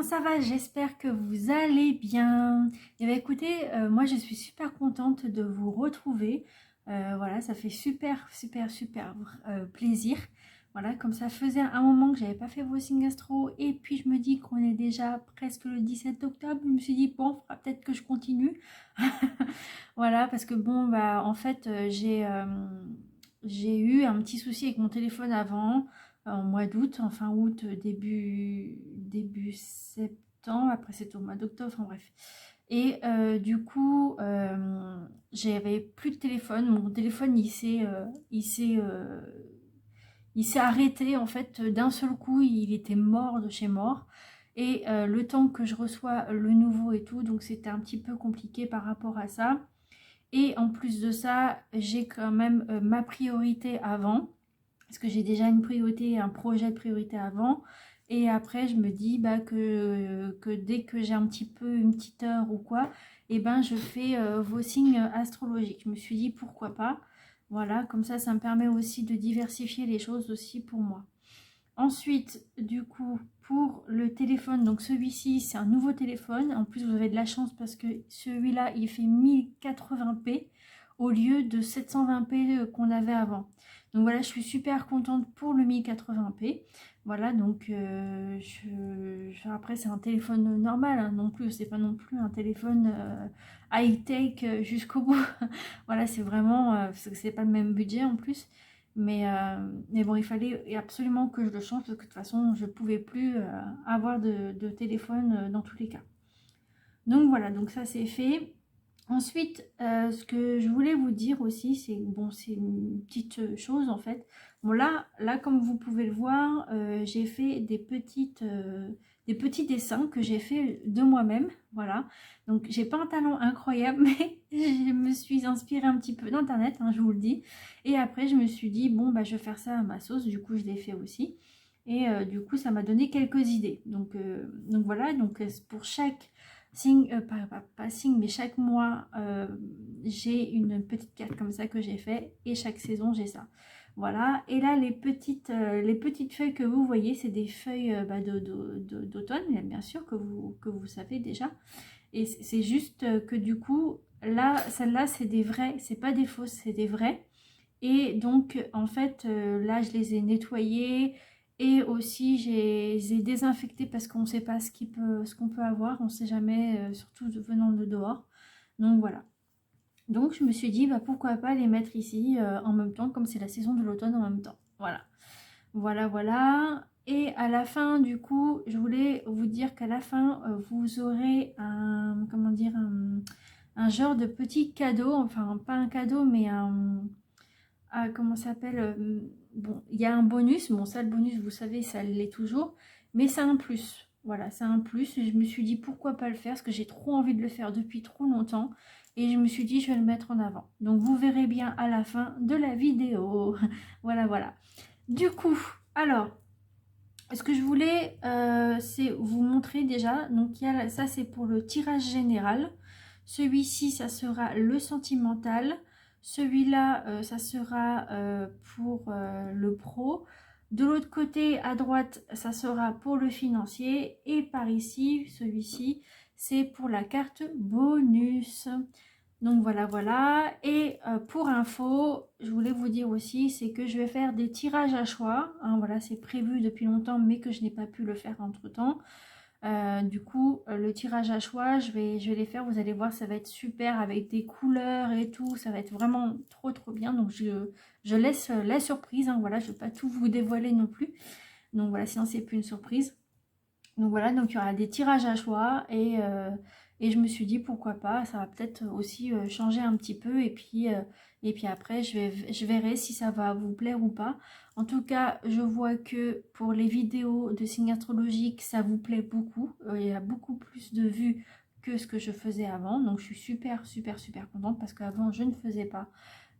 comment ça va? J'espère que vous allez bien. Et bien écoutez, moi je suis super contente de vous retrouver. Voilà, ça fait super plaisir. Voilà, comme ça faisait un moment que j'avais pas fait vos signes astro. Et puis je me dis qu'on est déjà presque le 17 octobre. Je me suis dit, bon, faudra peut-être que je continue. Voilà, parce que bon, bah en fait, j'ai eu un petit souci avec mon téléphone avant en mois d'août, en fin août, début septembre, après c'était au mois d'octobre, enfin bref. Et du coup, j'avais plus de téléphone, mon téléphone il s'est arrêté en fait d'un seul coup, il était mort de chez mort. Et le temps que je reçois le nouveau et tout, donc c'était un petit peu compliqué par rapport à ça. Et en plus de ça, j'ai quand même ma priorité avant. Parce que j'ai déjà une priorité, un projet de priorité avant. Et après, je me dis bah, que dès que j'ai un petit peu une petite heure ou quoi, et ben, je fais vos signes astrologiques. Je me suis dit pourquoi pas. Voilà, comme ça me permet aussi de diversifier les choses aussi pour moi. Ensuite, du coup, pour le téléphone, donc celui-ci, c'est un nouveau téléphone. En plus, vous avez de la chance parce que celui-là, il fait 1080p au lieu de 720p qu'on avait avant. Donc voilà, je suis super contente pour le 1080p. Voilà, donc après, c'est un téléphone normal, hein, non plus. C'est pas non plus un téléphone high-tech jusqu'au bout. Voilà, c'est vraiment, parce que c'est pas le même budget en plus. Mais bon, il fallait absolument que je le change parce que de toute façon, je ne pouvais plus avoir de téléphone dans tous les cas. Donc voilà, donc ça c'est fait. Ensuite, ce que je voulais vous dire aussi, c'est bon, c'est une petite chose en fait. Bon là comme vous pouvez le voir, j'ai fait des petits dessins que j'ai fait de moi-même. Voilà. Donc j'ai pas un talent incroyable, mais je me suis inspirée un petit peu d'internet, hein, je vous le dis. Et après je me suis dit bon bah je vais faire ça à ma sauce. Du coup je l'ai fait aussi. Et du coup ça m'a donné quelques idées. Donc voilà. Donc pour chaque signe, pas signe, mais chaque mois, j'ai une petite carte comme ça que j'ai fait et chaque saison, j'ai ça. Voilà, et là, les petites feuilles que vous voyez, c'est des feuilles d'automne, bien sûr, que vous savez déjà. Et c'est juste que du coup, là, celles-là, c'est des vrais, c'est pas des fausses, c'est des vrais. Et donc, en fait, là, je les ai nettoyés. Et aussi, je les ai désinfectés parce qu'on ne sait pas ce qu'on peut avoir. On ne sait jamais, surtout venant de dehors. Donc, voilà. Donc, je me suis dit, bah, pourquoi pas les mettre ici en même temps, comme c'est la saison de l'automne en même temps. Voilà. Voilà. Et à la fin, du coup, je voulais vous dire qu'à la fin, vous aurez un, comment dire, un genre de petit cadeau. Enfin, pas un cadeau, mais un... Ah, comment ça s'appelle bon, il y a un bonus. Bon, ça, le bonus, vous savez, ça l'est toujours. Mais c'est un plus. Voilà, c'est un plus. Je me suis dit, pourquoi pas le faire? Parce que j'ai trop envie de le faire depuis trop longtemps. Et je me suis dit, je vais le mettre en avant. Donc, vous verrez bien à la fin de la vidéo. Voilà, voilà. Du coup, alors, ce que je voulais, c'est vous montrer déjà. Donc, ça, c'est pour le tirage général. Celui-ci, ça sera le sentimental. Celui-là, ça sera pour le pro. De l'autre côté, à droite, ça sera pour le financier. Et par ici, celui-ci, c'est pour la carte bonus. Donc voilà, voilà. Et pour info, je voulais vous dire aussi, c'est que je vais faire des tirages à choix. Hein, voilà, c'est prévu depuis longtemps, mais que je n'ai pas pu le faire entre-temps. Du coup, le tirage à choix, je vais les faire. Vous allez voir, ça va être super avec des couleurs et tout. Ça va être vraiment trop bien. Donc, je laisse la surprise. Hein, voilà, je ne vais pas tout vous dévoiler non plus. Donc voilà, sinon c'est plus une surprise. Donc voilà, donc il y aura des tirages à choix et je me suis dit pourquoi pas, ça va peut-être aussi changer un petit peu et puis après je verrai si ça va vous plaire ou pas. En tout cas, je vois que pour les vidéos de signes astrologiques, ça vous plaît beaucoup. Il y a beaucoup plus de vues que ce que je faisais avant. Donc je suis super contente parce qu'avant je ne faisais pas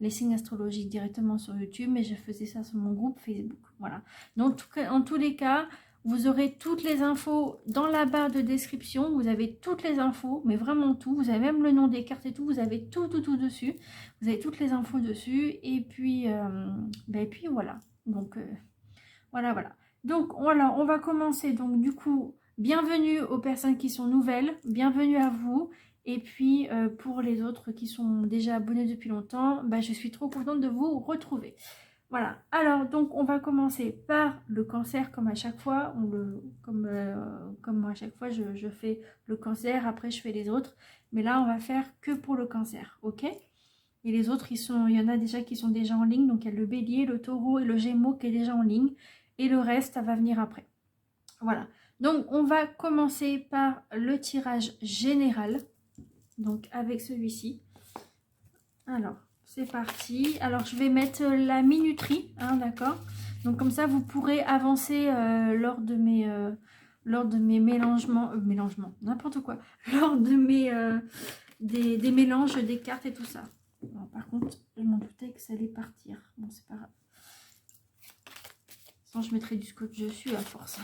les signes astrologiques directement sur YouTube, mais je faisais ça sur mon groupe Facebook. Voilà. Donc en tous les cas, vous aurez toutes les infos dans la barre de description. Vous avez toutes les infos, mais vraiment tout. Vous avez même le nom des cartes et tout. Vous avez tout dessus. Vous avez toutes les infos dessus. Et puis voilà. Donc voilà. Donc voilà, on va commencer donc du coup bienvenue aux personnes qui sont nouvelles, bienvenue à vous. Et puis pour les autres qui sont déjà abonnés depuis longtemps, bah, je suis trop contente de vous retrouver. Voilà, alors donc on va commencer par le cancer comme à chaque fois, comme à chaque fois je fais le cancer, après je fais les autres, mais là on va faire que pour le cancer, ok? Et les autres, il y en a déjà qui sont déjà en ligne, donc il y a le bélier, le taureau et le gémeaux qui est déjà en ligne, et le reste, ça va venir après. Voilà, donc on va commencer par le tirage général, donc avec celui-ci. Alors, c'est parti. Alors, je vais mettre la minuterie, hein, d'accord? Donc, comme ça, vous pourrez avancer lors de mes mélangements, n'importe quoi. Lors de mes, des mélanges des cartes et tout ça. Bon, par contre, je m'en doutais que ça allait partir. Bon, c'est pas grave. Sinon, je mettrai du scotch dessus à force.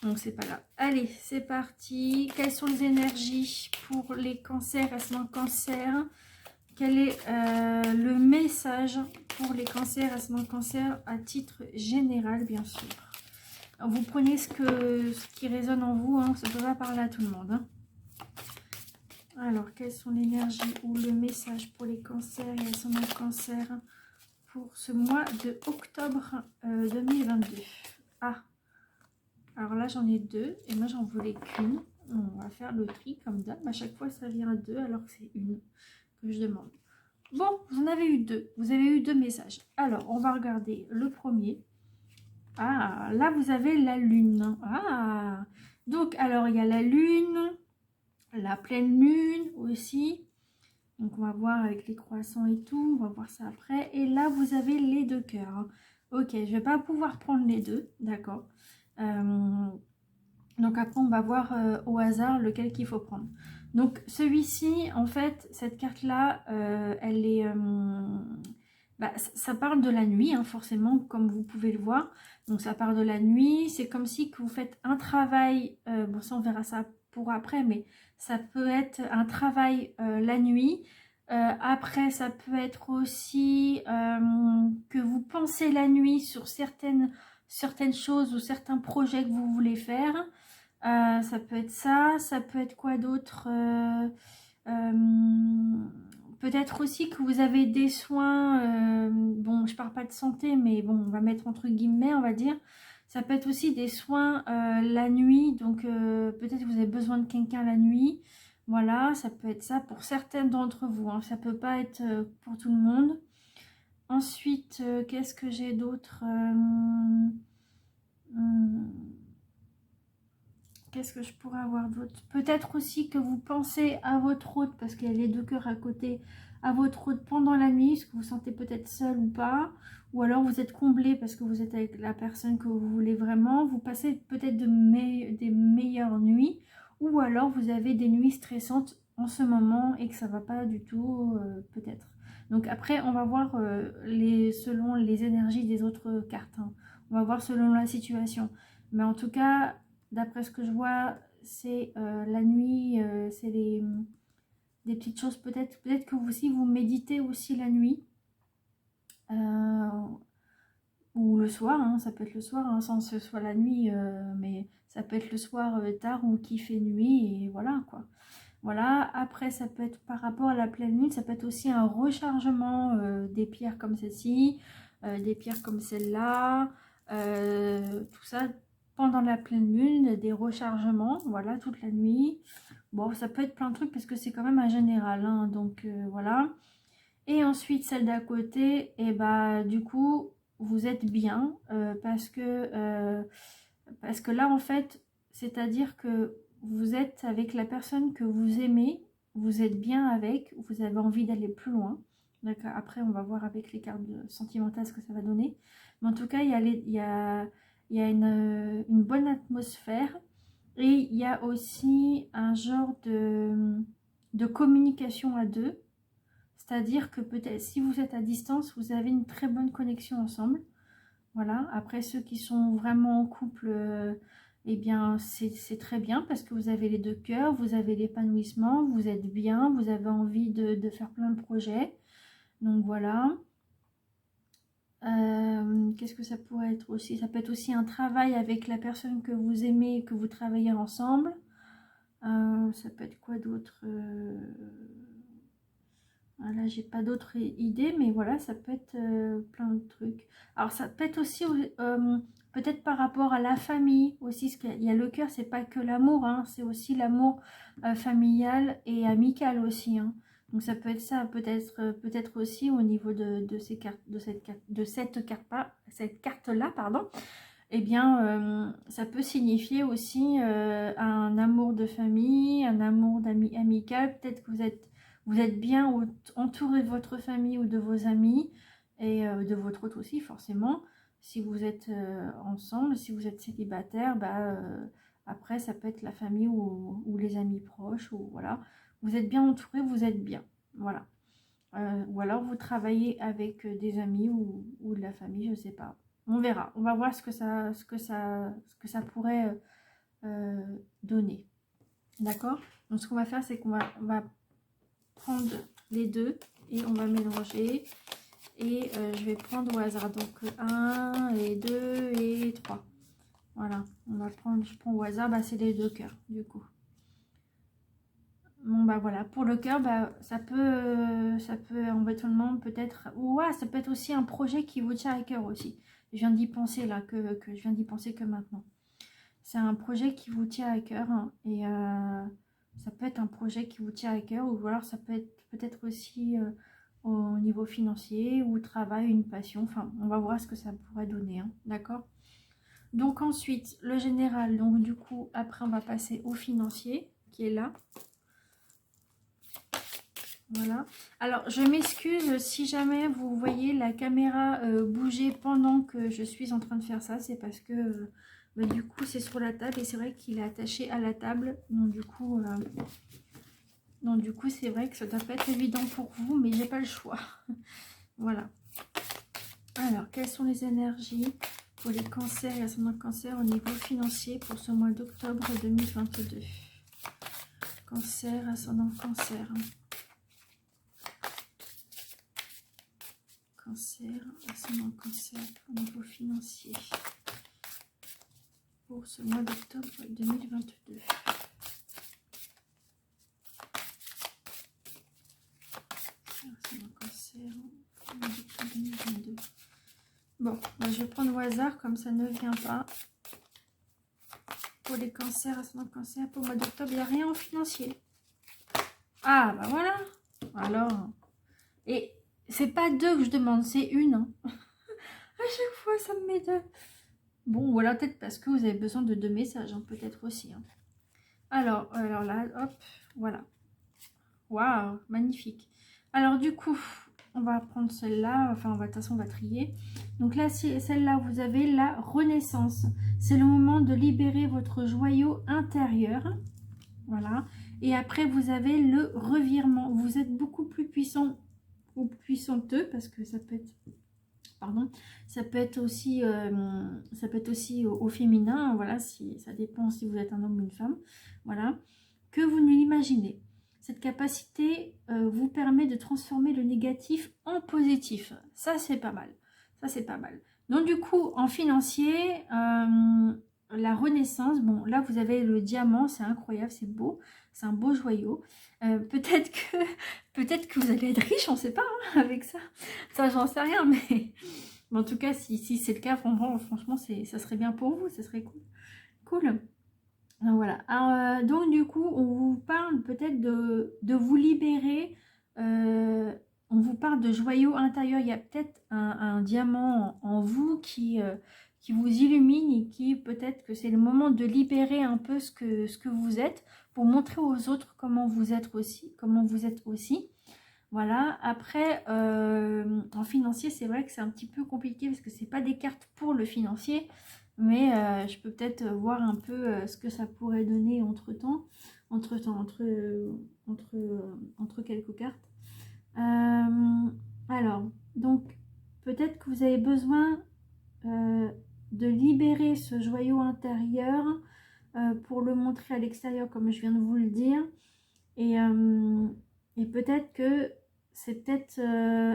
Donc, c'est pas grave. Allez, c'est parti. Quelles sont les énergies pour les cancers, ascendant cancer? Quel est le message pour les cancers, ascendant cancer à titre général, bien sûr. Alors, vous prenez ce qui résonne en vous, hein, ça ne peut pas parler à tout le monde. Hein. Alors, quelles sont les énergies ou le message pour les cancers et ascendant cancer pour ce mois de octobre 2022? Ah, alors là j'en ai deux et moi j'en voulais qu'une. On va faire le tri comme d'hab. À chaque fois ça vient à deux alors que c'est une que je demande. Bon, vous en avez eu deux. Vous avez eu deux messages. Alors, on va regarder le premier. Ah, là, vous avez la lune. Ah, donc, alors, il y a la lune, la pleine lune aussi. Donc, on va voir avec les croissants et tout. On va voir ça après. Et là, vous avez les deux cœurs. Ok, je ne vais pas pouvoir prendre les deux. D'accord. Donc, après, on va voir au hasard lequel qu'il faut prendre. Donc celui-ci, en fait, cette carte-là, elle est... ça parle de la nuit, hein, forcément, comme vous pouvez le voir. Donc ça parle de la nuit, c'est comme si que vous faites un travail, bon ça on verra ça pour après, mais ça peut être un travail la nuit. Après, ça peut être aussi que vous pensez la nuit sur certaines choses ou certains projets que vous voulez faire. Ça peut être ça peut être quoi d'autre peut-être aussi que vous avez des soins, bon je parle pas de santé mais bon on va mettre entre guillemets on va dire, ça peut être aussi des soins la nuit, donc peut-être que vous avez besoin de quelqu'un la nuit, voilà ça peut être ça pour certaines d'entre vous, hein. Ça peut pas être pour tout le monde. Ensuite qu'est-ce que j'ai d'autre Qu'est-ce que je pourrais avoir d'autre? Peut-être aussi que vous pensez à votre hôte, parce qu'il y a les deux cœurs à côté, à votre hôte pendant la nuit, parce que vous sentez peut-être seul ou pas, ou alors vous êtes comblé parce que vous êtes avec la personne que vous voulez vraiment, vous passez peut-être des meilleures nuits, ou alors vous avez des nuits stressantes en ce moment et que ça va pas du tout, peut-être. Donc après, on va voir selon les énergies des autres cartes, hein. On va voir selon la situation. Mais en tout cas, d'après ce que je vois, c'est la nuit, c'est des petites choses. Peut-être que vous aussi, vous méditez aussi la nuit. Ou le soir, hein, ça peut être le soir, hein, sans que ce soit la nuit, mais ça peut être le soir tard ou qui fait nuit, et voilà quoi. Voilà, après ça peut être par rapport à la pleine lune, ça peut être aussi un rechargement des pierres comme celle-ci, des pierres comme celle-là, tout ça pendant la pleine lune, des rechargements, voilà, toute la nuit. Bon, ça peut être plein de trucs parce que c'est quand même un général, hein, donc voilà. Et ensuite, celle d'à côté, et bah du coup, vous êtes bien parce que là, en fait, c'est-à-dire que vous êtes avec la personne que vous aimez, vous êtes bien avec, vous avez envie d'aller plus loin. D'accord. Après, on va voir avec les cartes sentimentales ce que ça va donner. Mais en tout cas, il y a une bonne atmosphère. Et il y a aussi un genre de communication à deux. C'est-à-dire que peut-être si vous êtes à distance, vous avez une très bonne connexion ensemble. Voilà, après ceux qui sont vraiment en couple, eh bien c'est très bien parce que vous avez les deux cœurs, vous avez l'épanouissement, vous êtes bien, vous avez envie de faire plein de projets. Donc voilà. Qu'est-ce que ça pourrait être aussi? Ça peut être aussi un travail avec la personne que vous aimez, que vous travaillez ensemble. Ça peut être quoi d'autre? Là, j'ai pas d'autres idées, mais voilà, ça peut être plein de trucs. Alors, ça peut être aussi peut-être par rapport à la famille aussi, parce qu'il y a le cœur, c'est pas que l'amour, hein, c'est aussi l'amour familial et amical aussi, hein. Donc, ça peut être ça, peut-être aussi au niveau de ces cartes, cette carte-là, pardon. Eh bien, ça peut signifier aussi un amour de famille, un amour amical. Peut-être que vous êtes bien entouré de votre famille ou de vos amis et de votre autre aussi, forcément. Si vous êtes ensemble, si vous êtes célibataire, après, ça peut être la famille ou les amis proches. Ou voilà. Vous êtes bien entouré, vous êtes bien. Voilà. Ou alors vous travaillez avec des amis ou de la famille, je ne sais pas. On verra. On va voir ce que ça pourrait donner. D'accord? Donc ce qu'on va faire, c'est on va prendre les deux et on va mélanger. Et je vais prendre au hasard. Donc 1 et 2 et 3. Voilà. Je prends au hasard, c'est les deux cœurs du coup. Bon voilà, pour le cœur, ça peut embêtement peut-être, ou ça peut être aussi un projet qui vous tient à cœur aussi. Je viens d'y penser là, que je viens d'y penser que maintenant. C'est un projet qui vous tient à cœur, hein, et ça peut être un projet qui vous tient à cœur, ou alors ça peut être peut-être aussi au niveau financier, ou travail, une passion. Enfin, on va voir ce que ça pourrait donner, hein, d'accord? Donc ensuite, le général, donc du coup, après on va passer au financier, qui est là. Voilà. Alors, je m'excuse si jamais vous voyez la caméra bouger pendant que je suis en train de faire ça. C'est parce que du coup, c'est sur la table et c'est vrai qu'il est attaché à la table. Donc, du coup, c'est vrai que ça doit pas être évident pour vous, mais j'ai pas le choix. Voilà. Alors, quelles sont les énergies pour les cancers et ascendant cancer au niveau financier pour ce mois d'octobre 2022? Cancer, ascendant cancer. Cancer, ascendant cancer au niveau financier pour ce mois d'octobre 2022. Ascendant cancer au mois d'octobre 2022. Bon, je vais prendre au hasard comme ça ne vient pas. Pour les cancers, ascendant cancer pour le mois d'octobre, il n'y a rien en financier. Ah, voilà. Alors, et c'est pas deux que je demande, c'est une. Hein. À chaque fois, ça me met deux. Bon, voilà, peut-être parce que vous avez besoin de deux messages, hein, peut-être aussi. Hein. Alors là, hop, voilà. Waouh, magnifique. Alors du coup, on va prendre celle-là. Enfin, de toute façon, on va trier. Donc là, celle-là, vous avez la renaissance. C'est le moment de libérer votre joyau intérieur. Voilà. Et après, vous avez le revirement. Vous êtes beaucoup plus puissant ou puissanteux parce que ça peut être... Pardon, ça peut être aussi au féminin, voilà, si ça dépend si vous êtes un homme ou une femme, voilà, que vous ne l'imaginez. Cette capacité vous permet de transformer le négatif en positif. Ça, c'est pas mal. Ça, c'est pas mal. Donc, du coup, en financier, la renaissance, bon, là, vous avez le diamant, c'est incroyable, c'est beau, c'est un beau joyau. Peut-être que vous allez être riche, on ne sait pas, hein, avec ça. Ça, j'en sais rien, mais en tout cas, si c'est le cas, franchement, ça serait bien pour vous, ça serait cool. Cool. Donc voilà. Alors, donc du coup, on vous parle peut-être de vous libérer. On vous parle de joyaux intérieurs. Il y a peut-être un diamant en vous qui vous illumine et qui peut-être que c'est le moment de libérer un peu ce que vous êtes pour montrer aux autres comment vous êtes aussi. Voilà. Après, en financier, c'est vrai que c'est un petit peu compliqué parce que c'est pas des cartes pour le financier. Mais je peux peut-être voir un peu ce que ça pourrait donner entre quelques cartes. Alors, donc, peut-être que vous avez besoin de libérer ce joyau intérieur pour le montrer à l'extérieur, comme je viens de vous le dire. Et peut-être que c'est peut-être...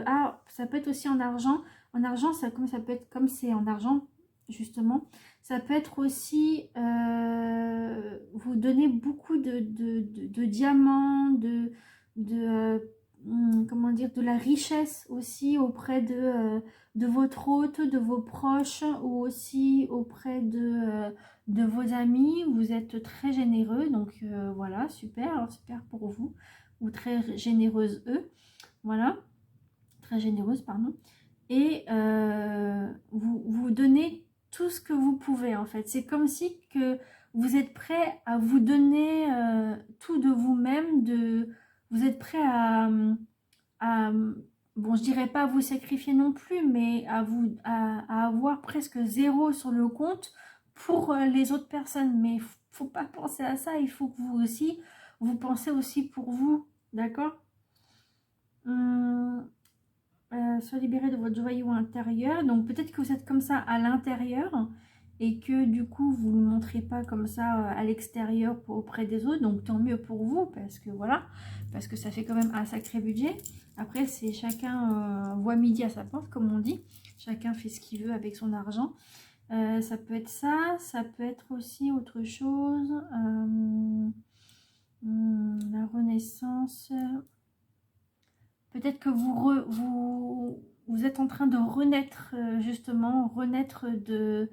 ah, ça peut être aussi en argent. En argent, ça, comme ça peut être comme c'est en argent, justement. Ça peut être aussi... vous donner beaucoup de diamants, comment dire, de la richesse aussi auprès de votre hôte, de vos proches, ou aussi auprès de vos amis. Vous êtes très généreux, donc voilà, super, alors super pour vous, ou très généreuse eux, voilà, très généreuse, pardon, et vous donnez tout ce que vous pouvez en fait. C'est comme si que vous êtes prêt à vous donner tout de vous-même, vous êtes prêt à, bon, je dirais pas à vous sacrifier non plus, mais à avoir presque zéro sur le compte pour les autres personnes. Mais faut pas penser à ça, il faut que vous aussi, vous pensez aussi pour vous, d'accord? Hum, Soit libéré de votre joyau intérieur. Donc peut-être que vous êtes comme ça à l'intérieur et que du coup vous ne le montrez pas comme ça à l'extérieur auprès des autres. Donc tant mieux pour vous parce que voilà, parce que ça fait quand même un sacré budget. Après c'est chacun voit midi à sa porte comme on dit. Chacun fait ce qu'il veut avec son argent. Ça peut être ça, ça peut être aussi autre chose. La renaissance. Peut-être que vous êtes en train de renaître, justement, renaître de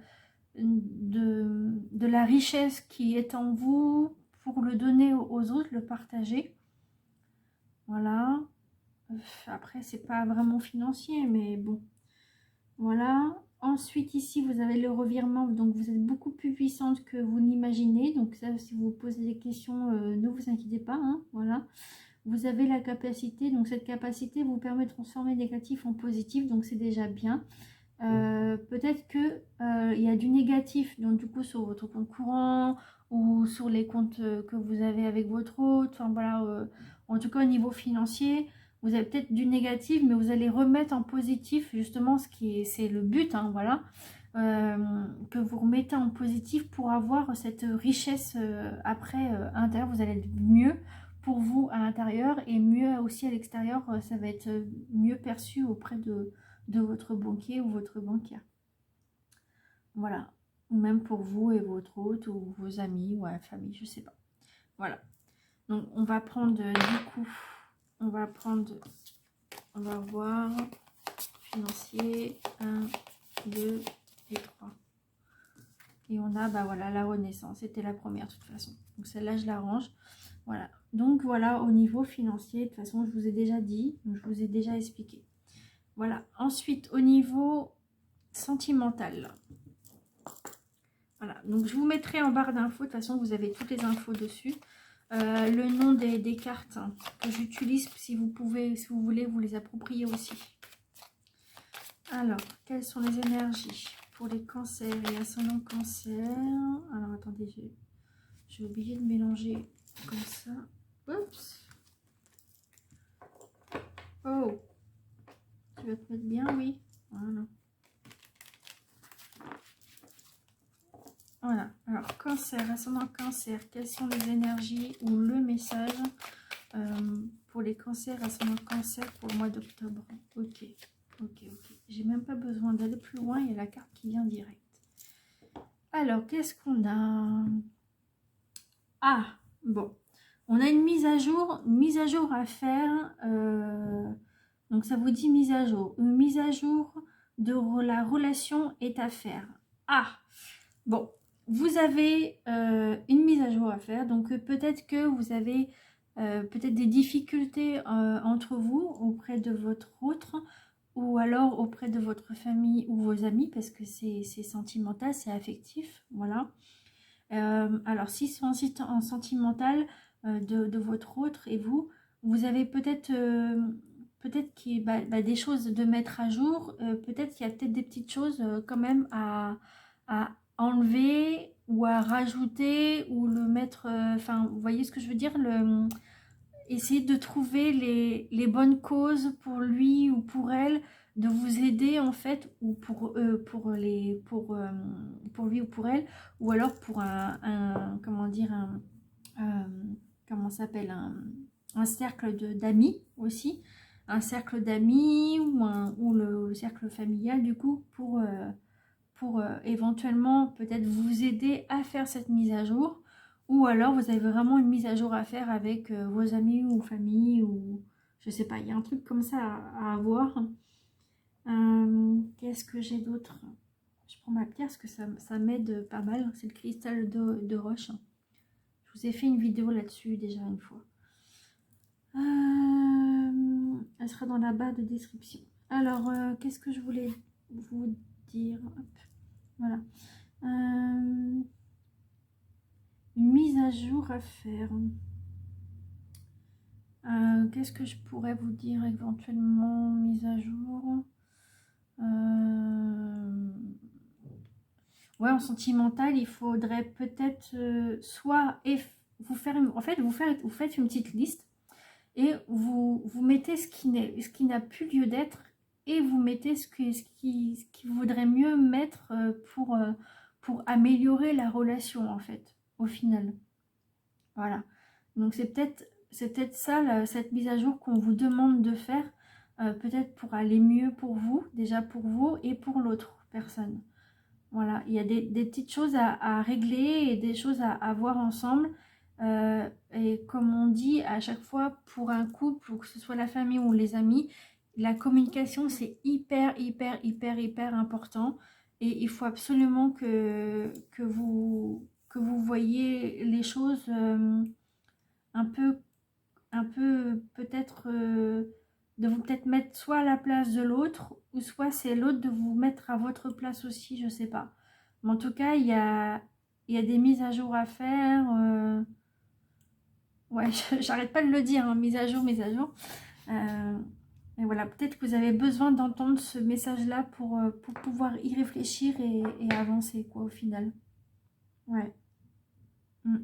la richesse qui est en vous pour le donner aux autres, le partager. Voilà. Après, c'est pas vraiment financier, mais bon. Voilà. Ensuite, ici, vous avez le revirement. Donc, vous êtes beaucoup plus puissante que vous l'imaginez. Donc, ça, si vous posez des questions, ne vous inquiétez pas. Hein, voilà. Vous avez la capacité, donc cette capacité vous permet de transformer le négatif en positif, donc c'est déjà bien. Peut-être que il y a du négatif, donc du coup sur votre compte courant ou sur les comptes que vous avez avec votre hôte, enfin voilà, en tout cas au niveau financier, vous avez peut-être du négatif, mais vous allez remettre en positif justement ce qui est, c'est le but, hein, voilà, que vous remettez en positif pour avoir cette richesse après intérieure, vous allez être mieux pour vous à l'intérieur et mieux aussi à l'extérieur, ça va être mieux perçu auprès de votre banquier ou votre banquière. Voilà. Ou même pour vous et votre hôte ou vos amis ou la famille, je sais pas. Voilà. Donc on va prendre du coup, on va voir financier 1, 2 et 3. Et on a, bah voilà, la renaissance. C'était la première de toute façon. Donc celle-là, je la range. Voilà. Donc voilà, au niveau financier, de toute façon, je vous ai déjà dit, je vous ai déjà expliqué. Voilà. Ensuite, au niveau sentimental. Voilà. Donc je vous mettrai en barre d'infos. De toute façon, vous avez toutes les infos dessus. Le nom des cartes que j'utilise, si vous pouvez, si vous voulez, vous les approprier aussi. Alors, quelles sont les énergies pour les cancers et ascendant cancer? Alors, attendez, j'ai oublié de mélanger comme ça. Oups. Oh. Tu vas te mettre bien, oui. Voilà. Voilà. Alors, cancer, ascendant cancer, quelles sont les énergies ou le message pour les cancers, ascendant cancer pour le mois d'octobre? Ok. Ok. J'ai même pas besoin d'aller plus loin, il y a la carte qui vient direct. Alors, qu'est-ce qu'on a? Ah, bon. On a une mise à jour à faire. Donc, ça vous dit mise à jour. Une mise à jour de la relation est à faire. Ah, bon. Vous avez une mise à jour à faire. Donc, peut-être que vous avez peut-être des difficultés entre vous, auprès de votre autre, ou alors auprès de votre famille ou vos amis, parce que c'est sentimental, c'est affectif. Voilà. Alors, si c'est en sentimental de votre autre et vous avez peut-être des choses de mettre à jour. Peut-être qu'il y a peut-être des petites choses quand même à enlever ou à rajouter ou le mettre. Enfin, vous voyez ce que je veux dire, essayer de trouver les bonnes causes pour lui ou pour elle, de vous aider en fait, ou pour lui ou pour elle, ou alors pour comment dire, comment ça s'appelle, un cercle d'amis aussi, un cercle d'amis ou le cercle familial du coup pour éventuellement peut-être vous aider à faire cette mise à jour, ou alors vous avez vraiment une mise à jour à faire avec vos amis ou famille, ou je sais pas, il y a un truc comme ça à avoir. Qu'est-ce que j'ai d'autre? Je prends ma pierre parce que ça m'aide pas mal, c'est le cristal de roche. Je vous ai fait une vidéo là-dessus déjà une fois. Elle sera dans la barre de description. Alors, qu'est-ce que je voulais vous dire? Hop, voilà. Une mise à jour à faire. Qu'est-ce que je pourrais vous dire éventuellement? Mise à jour. Ouais, en sentimental, il faudrait peut-être soit vous faire en fait vous faites une petite liste et vous mettez ce qui n'a plus lieu d'être, et vous mettez ce qui vaudrait mieux mettre pour améliorer la relation en fait au final. Voilà. Donc c'est peut-être ça cette mise à jour qu'on vous demande de faire, peut-être pour aller mieux pour vous, déjà pour vous et pour l'autre personne. Voilà, il y a des petites choses à régler et des choses à voir ensemble. Et comme on dit à chaque fois, pour un couple, ou que ce soit la famille ou les amis, la communication, c'est hyper important. Et il faut absolument que vous voyez les choses un peu, peut-être de vous peut-être mettre soit à la place de l'autre, ou soit c'est l'autre de vous mettre à votre place aussi, je sais pas. Mais en tout cas, il y a des mises à jour à faire. Ouais, j'arrête pas de le dire, hein, mise à jour, mise à jour. Et voilà, peut-être que vous avez besoin d'entendre ce message-là pour pouvoir y réfléchir et avancer, quoi, au final. Ouais. Mm.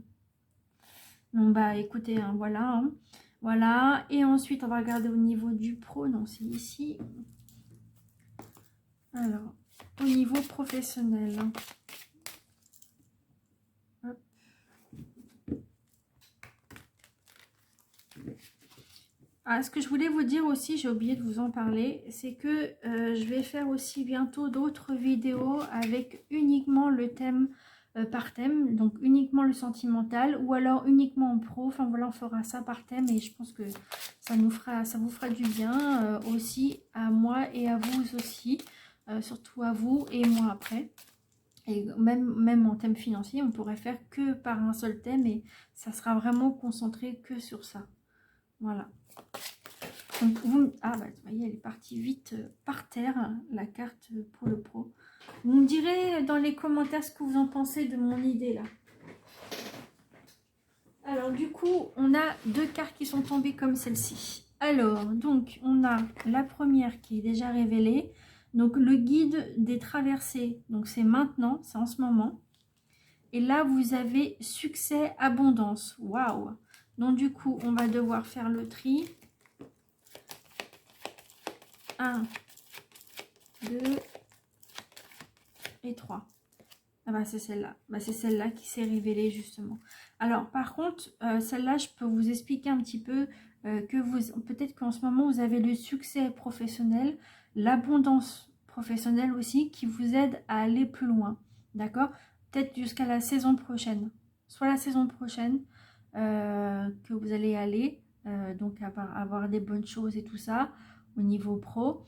Bon, bah écoutez, hein, voilà. Hein. Voilà. Et ensuite, on va regarder au niveau du pro. Non, c'est ici. Alors, au niveau professionnel. Hop. Ah, ce que je voulais vous dire aussi, j'ai oublié de vous en parler, c'est que je vais faire aussi bientôt d'autres vidéos avec uniquement le thème par thème, donc uniquement le sentimental, ou alors uniquement en pro. Enfin voilà, on fera ça par thème, et je pense que ça vous fera du bien aussi, à moi et à vous aussi, surtout à vous et moi après. Et même en thème financier, on pourrait faire que par un seul thème, et ça sera vraiment concentré que sur ça. Voilà. Donc ah bah vous voyez, elle est partie vite par terre, la carte pour le pro. Vous me direz dans les commentaires ce que vous en pensez de mon idée là. Alors du coup, on a deux cartes qui sont tombées comme celle-ci. Alors, donc, on a la première qui est déjà révélée. Donc, le guide des traversées. Donc, c'est maintenant, c'est en ce moment. Et là, vous avez succès, abondance. Waouh! Donc, du coup, on va devoir faire le tri. 1, 2 et 3. Ah bah c'est celle-là. Bah, c'est celle-là qui s'est révélée justement. Alors par contre, celle-là, je peux vous expliquer un petit peu que peut-être qu'en ce moment, vous avez le succès professionnel, l'abondance professionnelle aussi, qui vous aide à aller plus loin. D'accord? Peut-être jusqu'à la saison prochaine. Soit la saison prochaine que vous allez aller, donc avoir des bonnes choses et tout ça au niveau pro.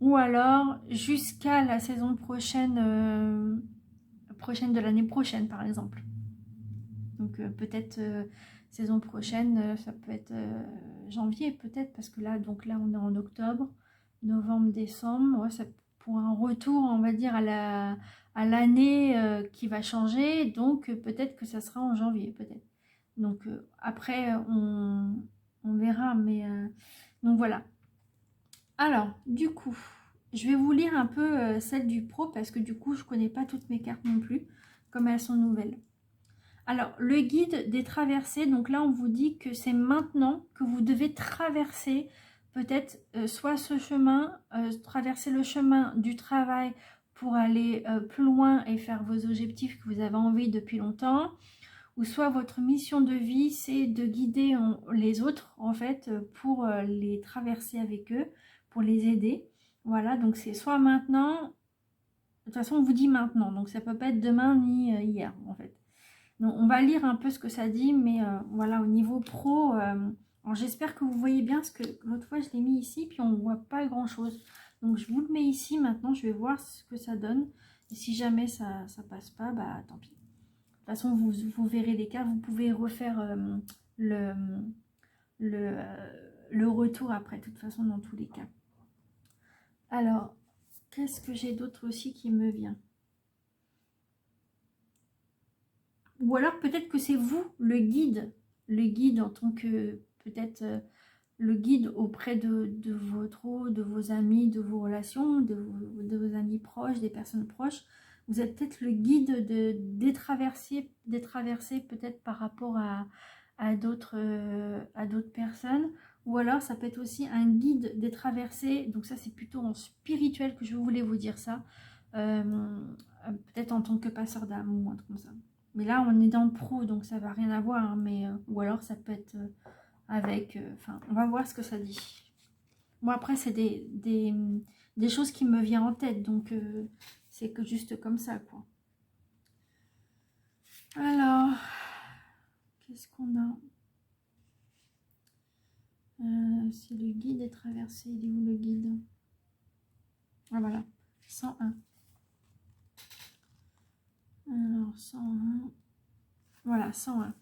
Ou alors jusqu'à la saison prochaine de l'année prochaine par exemple. Donc peut-être saison prochaine, ça peut être janvier peut-être, parce que là, donc là on est en octobre, novembre, décembre, ouais, ça pour un retour, on va dire, à l'année qui va changer, donc peut-être que ça sera en janvier peut-être. Donc après on verra, mais donc voilà. Alors du coup, je vais vous lire un peu celle du pro, parce que du coup je connais pas toutes mes cartes non plus, comme elles sont nouvelles. Alors, le guide des traversées, donc là on vous dit que c'est maintenant que vous devez traverser peut-être soit ce chemin, traverser le chemin du travail pour aller plus loin et faire vos objectifs que vous avez envie depuis longtemps, ou soit votre mission de vie, c'est de guider les autres, en fait, pour les traverser avec eux, pour les aider. Voilà, donc c'est soit maintenant, de toute façon, on vous dit maintenant, donc ça peut pas être demain ni hier, en fait. Donc, on va lire un peu ce que ça dit, mais voilà, au niveau pro, alors j'espère que vous voyez bien, parce que l'autre fois, je l'ai mis ici, puis on ne voit pas grand-chose. Donc, je vous le mets ici, maintenant, je vais voir ce que ça donne. Et si jamais ça passe pas, bah tant pis. De toute façon, vous verrez les cartes, vous pouvez refaire le, le retour après, de toute façon, dans tous les cas. Alors, qu'est-ce que j'ai d'autre aussi qui me vient? Ou alors peut-être que c'est vous, le guide en tant que peut-être le guide auprès de vos amis, de vos relations, de vos amis proches, des personnes proches. Vous êtes peut-être le guide des traversées peut-être par rapport à d'autres personnes. Ou alors ça peut être aussi un guide des traversées. Donc ça c'est plutôt en spirituel que je voulais vous dire ça. Peut-être en tant que passeur d'âme ou un truc comme ça. Mais là, on est dans le pro, donc ça va rien à voir. Hein, mais, ou alors, ça peut être avec... Enfin, on va voir ce que ça dit. Moi, après, c'est des choses qui me viennent en tête. Donc, c'est que juste comme ça, quoi. Alors, qu'est-ce qu'on a? C'est le guide est traversé. Il est où le guide? Ah, voilà. 101. Alors, 101. Voilà, 101.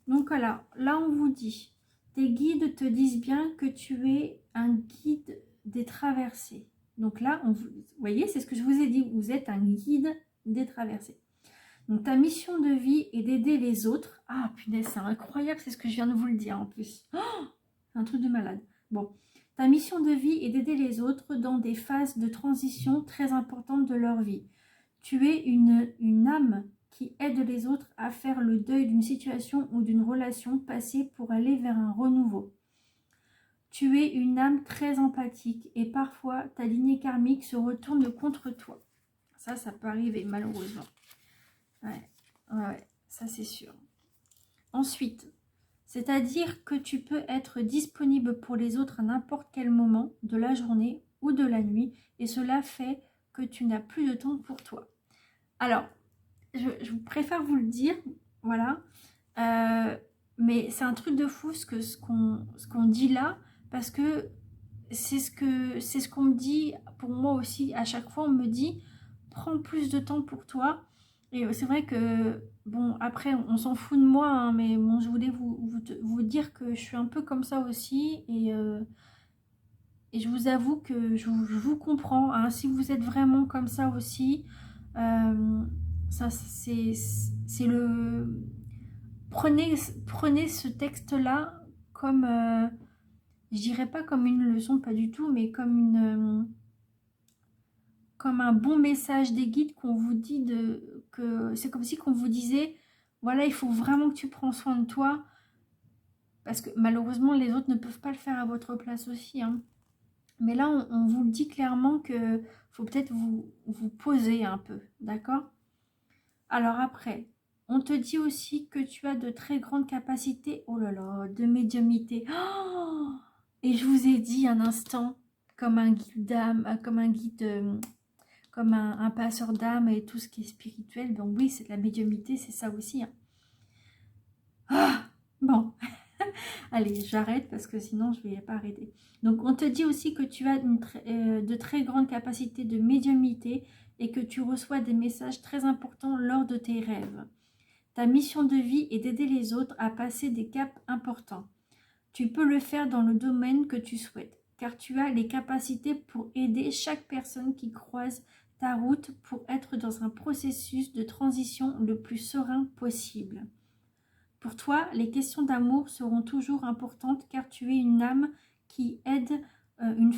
Donc voilà, là on vous dit, tes guides te disent bien que tu es un guide des traversées. Donc là, vous voyez, c'est ce que je vous ai dit, vous êtes un guide des traversées. Donc ta mission de vie est d'aider les autres. Ah punaise, c'est incroyable, c'est ce que je viens de vous le dire en plus. Oh, un truc de malade. Bon, ta mission de vie est d'aider les autres dans des phases de transition très importantes de leur vie. Tu es une âme qui aide les autres à faire le deuil d'une situation ou d'une relation passée pour aller vers un renouveau. Tu es une âme très empathique et parfois ta lignée karmique se retourne contre toi. Ça peut arriver malheureusement. Ouais, ça c'est sûr. Ensuite, c'est-à-dire que tu peux être disponible pour les autres à n'importe quel moment de la journée ou de la nuit et cela fait que tu n'as plus de temps pour toi. Alors, je préfère vous le dire, voilà, mais c'est un truc de fou ce qu'on dit là, parce que c'est ce qu'on me dit pour moi aussi. À chaque fois, on me dit, prends plus de temps pour toi. Et c'est vrai que, bon, après, on s'en fout de moi, hein, mais bon, je voulais vous dire que je suis un peu comme ça aussi, et je vous avoue que je vous comprends, hein, si vous êtes vraiment comme ça aussi, ça c'est le... Prenez ce texte-là comme, je dirais pas comme une leçon, pas du tout, mais comme un bon message des guides qu'on vous dit que c'est comme si qu'on vous disait, voilà, il faut vraiment que tu prends soin de toi, parce que malheureusement les autres ne peuvent pas le faire à votre place aussi, hein. Mais là, on vous le dit clairement que faut peut-être vous poser un peu, d'accord? Alors après, on te dit aussi que tu as de très grandes capacités, oh là là, de médiumnité. Oh, et je vous ai dit un instant, comme un guide d'âme, comme un guide, comme un passeur d'âme et tout ce qui est spirituel. Donc oui, c'est de la médiumnité, c'est ça aussi, hein. Ah, bon. Allez, j'arrête parce que sinon je ne vais pas arrêter. Donc on te dit aussi que tu as de très grandes capacités de médiumnité et que tu reçois des messages très importants lors de tes rêves. Ta mission de vie est d'aider les autres à passer des caps importants. Tu peux le faire dans le domaine que tu souhaites, car tu as les capacités pour aider chaque personne qui croise ta route pour être dans un processus de transition le plus serein possible. Pour toi, les questions d'amour seront toujours importantes car tu es une âme qui aide de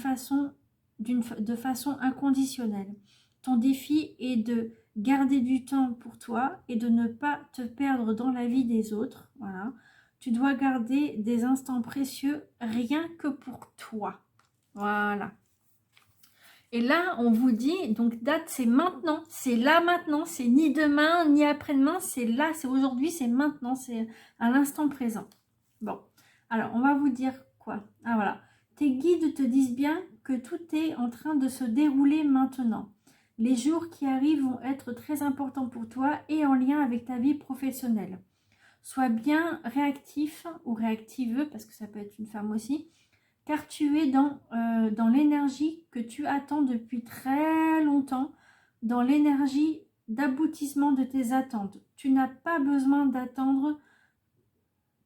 façon inconditionnelle. Ton défi est de garder du temps pour toi et de ne pas te perdre dans la vie des autres. Voilà. Tu dois garder des instants précieux rien que pour toi. Voilà. Et là, on vous dit, donc date, c'est maintenant, c'est là maintenant, c'est ni demain, ni après-demain, c'est là, c'est aujourd'hui, c'est maintenant, c'est à l'instant présent. Bon, alors on va vous dire quoi? Ah voilà, tes guides te disent bien que tout est en train de se dérouler maintenant. Les jours qui arrivent vont être très importants pour toi et en lien avec ta vie professionnelle. Sois bien réactif ou réactive, parce que ça peut être une femme aussi, car tu es dans l'énergie que tu attends depuis très longtemps, dans l'énergie d'aboutissement de tes attentes. Tu n'as pas besoin d'attendre,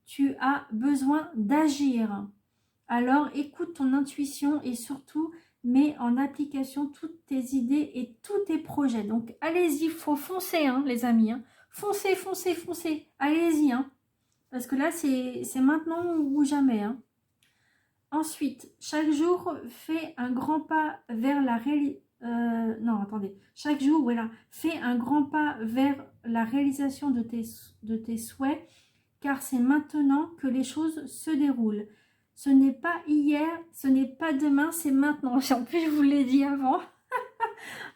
tu as besoin d'agir. Alors écoute ton intuition et surtout mets en application toutes tes idées et tous tes projets. Donc allez-y, il faut foncer hein, les amis. Hein. Foncez, foncez, foncez. Allez-y. Hein. Parce que là, c'est maintenant ou jamais. Hein. Ensuite, chaque jour, fais un grand pas vers la réalisation. Non, attendez. Chaque jour, voilà, fais un grand pas vers la réalisation de tes souhaits, car c'est maintenant que les choses se déroulent. Ce n'est pas hier, ce n'est pas demain, c'est maintenant. En plus, je vous l'ai dit avant.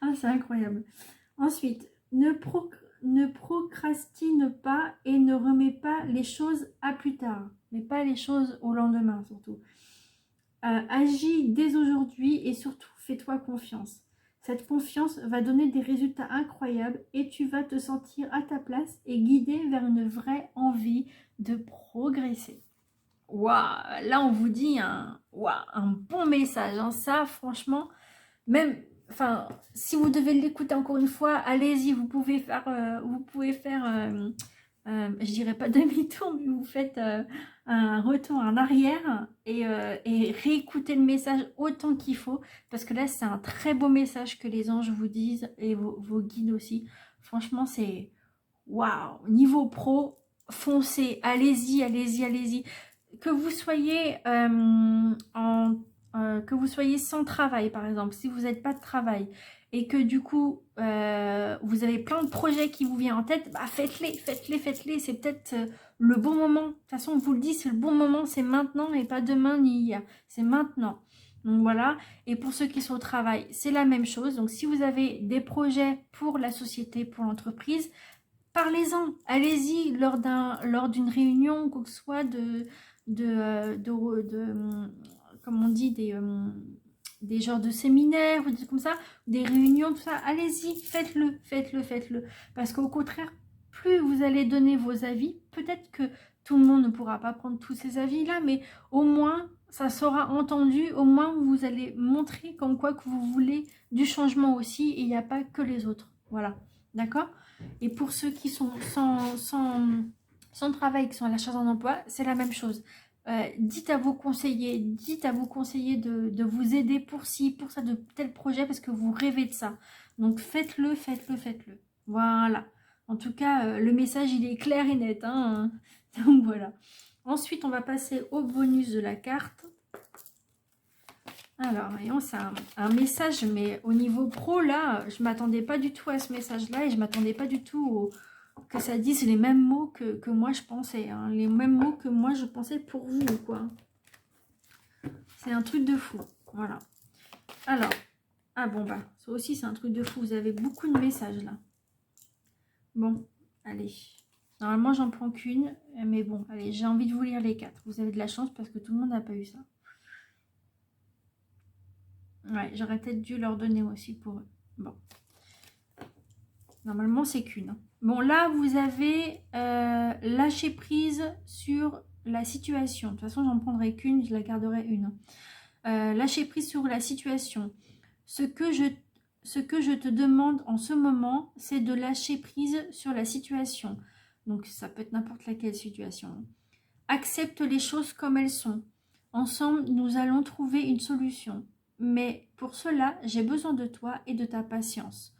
Ah, c'est incroyable. Ensuite, ne procrastine pas et ne remets pas les choses à plus tard. Mais pas les choses au lendemain, surtout. Agis dès aujourd'hui et surtout fais-toi confiance. Cette confiance va donner des résultats incroyables et tu vas te sentir à ta place et guidé vers une vraie envie de progresser. Waouh, là on vous dit un bon message. Hein. Ça, franchement, même, enfin, si vous devez l'écouter encore une fois, allez-y, vous pouvez faire, je dirais pas demi-tour, mais vous faites un retour en arrière et réécoutez le message autant qu'il faut, parce que là, c'est un très beau message que les anges vous disent et vos guides aussi. Franchement, c'est waouh, niveau pro, foncez, allez-y, allez-y, allez-y. Que vous soyez que vous soyez sans travail, par exemple, si vous n'êtes pas de travail et que du coup vous avez plein de projets qui vous viennent en tête, bah faites-les, faites-les, faites-les. C'est peut-être le bon moment. De toute façon, on vous le dit, c'est le bon moment, c'est maintenant et pas demain ni hier. C'est maintenant. Donc voilà. Et pour ceux qui sont au travail, c'est la même chose. Donc si vous avez des projets pour la société, pour l'entreprise, parlez-en, allez-y lors d'une réunion, quoi que ce soit comme on dit, des genres de séminaires ou des trucs comme ça, des réunions, tout ça, allez-y, faites-le, faites-le, faites-le. Parce qu'au contraire, plus vous allez donner vos avis, peut-être que tout le monde ne pourra pas prendre tous ces avis-là, mais au moins, ça sera entendu, au moins vous allez montrer comme quoi que vous voulez du changement aussi, et il n'y a pas que les autres. Voilà, d'accord ? Et pour ceux qui sont sans travail, qui sont à la recherche d'un emploi, c'est la même chose. Dites à vos conseillers de vous aider pour ci, pour ça, de tel projet, parce que vous rêvez de ça. Donc faites-le, faites-le, faites-le. Voilà. En tout cas, le message, il est clair et net. Hein. Donc voilà. Ensuite, on va passer au bonus de la carte. Alors, voyons, c'est un message, mais au niveau pro, là, je ne m'attendais pas du tout à ce message-là et je ne m'attendais pas du tout que ça dise les mêmes mots que moi je pensais. Hein, les mêmes mots que moi je pensais pour vous, quoi. C'est un truc de fou. Voilà. Alors, ah bon, bah, ça aussi, c'est un truc de fou. Vous avez beaucoup de messages, là. Bon, allez. Normalement, j'en prends qu'une, mais bon, allez, j'ai envie de vous lire les 4. Vous avez de la chance parce que tout le monde n'a pas eu ça. Ouais, j'aurais peut-être dû leur donner aussi pour eux. Bon. Normalement, c'est qu'une. Hein. Bon, là, vous avez lâché prise sur la situation. De toute façon, j'en prendrai qu'une, je la garderai une. Lâcher prise sur la situation. Ce que je te demande en ce moment, c'est de lâcher prise sur la situation. Donc, ça peut être n'importe laquelle situation. Accepte les choses comme elles sont. Ensemble, nous allons trouver une solution. Mais pour cela, j'ai besoin de toi et de ta patience.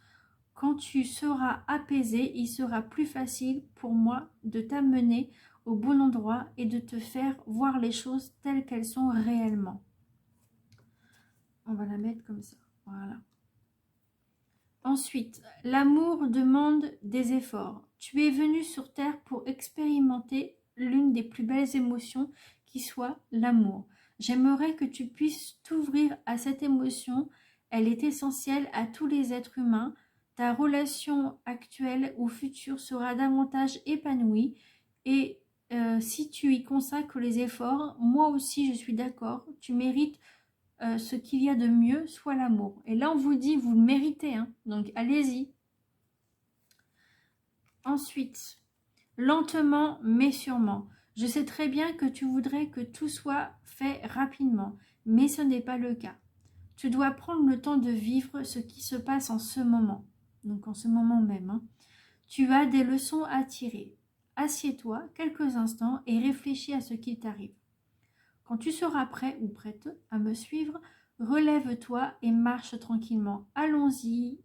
Quand tu seras apaisé, il sera plus facile pour moi de t'amener au bon endroit et de te faire voir les choses telles qu'elles sont réellement. On va la mettre comme ça. Voilà. Ensuite, l'amour demande des efforts. Tu es venu sur Terre pour expérimenter l'une des plus belles émotions qui soit l'amour. J'aimerais que tu puisses t'ouvrir à cette émotion elle est essentielle à tous les êtres humains. Ta relation actuelle ou future sera davantage épanouie et si tu y consacres les efforts, moi aussi je suis d'accord, tu mérites ce qu'il y a de mieux, soit l'amour. Et là on vous dit, vous le méritez, hein, donc allez-y. Ensuite, lentement mais sûrement. Je sais très bien que tu voudrais que tout soit fait rapidement, mais ce n'est pas le cas. Tu dois prendre le temps de vivre ce qui se passe en ce moment. Donc en ce moment même. Hein. Tu as des leçons à tirer. Assieds-toi quelques instants et réfléchis à ce qui t'arrive. Quand tu seras prêt ou prête à me suivre, relève-toi et marche tranquillement. Allons-y,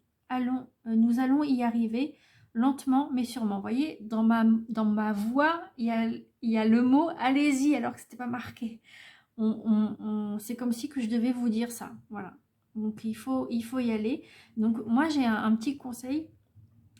nous allons y arriver lentement mais sûrement. Vous voyez, dans ma voix, il y a le mot « allez-y » alors que ce n'était pas marqué. C'est comme si que je devais vous dire ça. Voilà. Donc, il faut y aller. Donc, moi, j'ai un petit conseil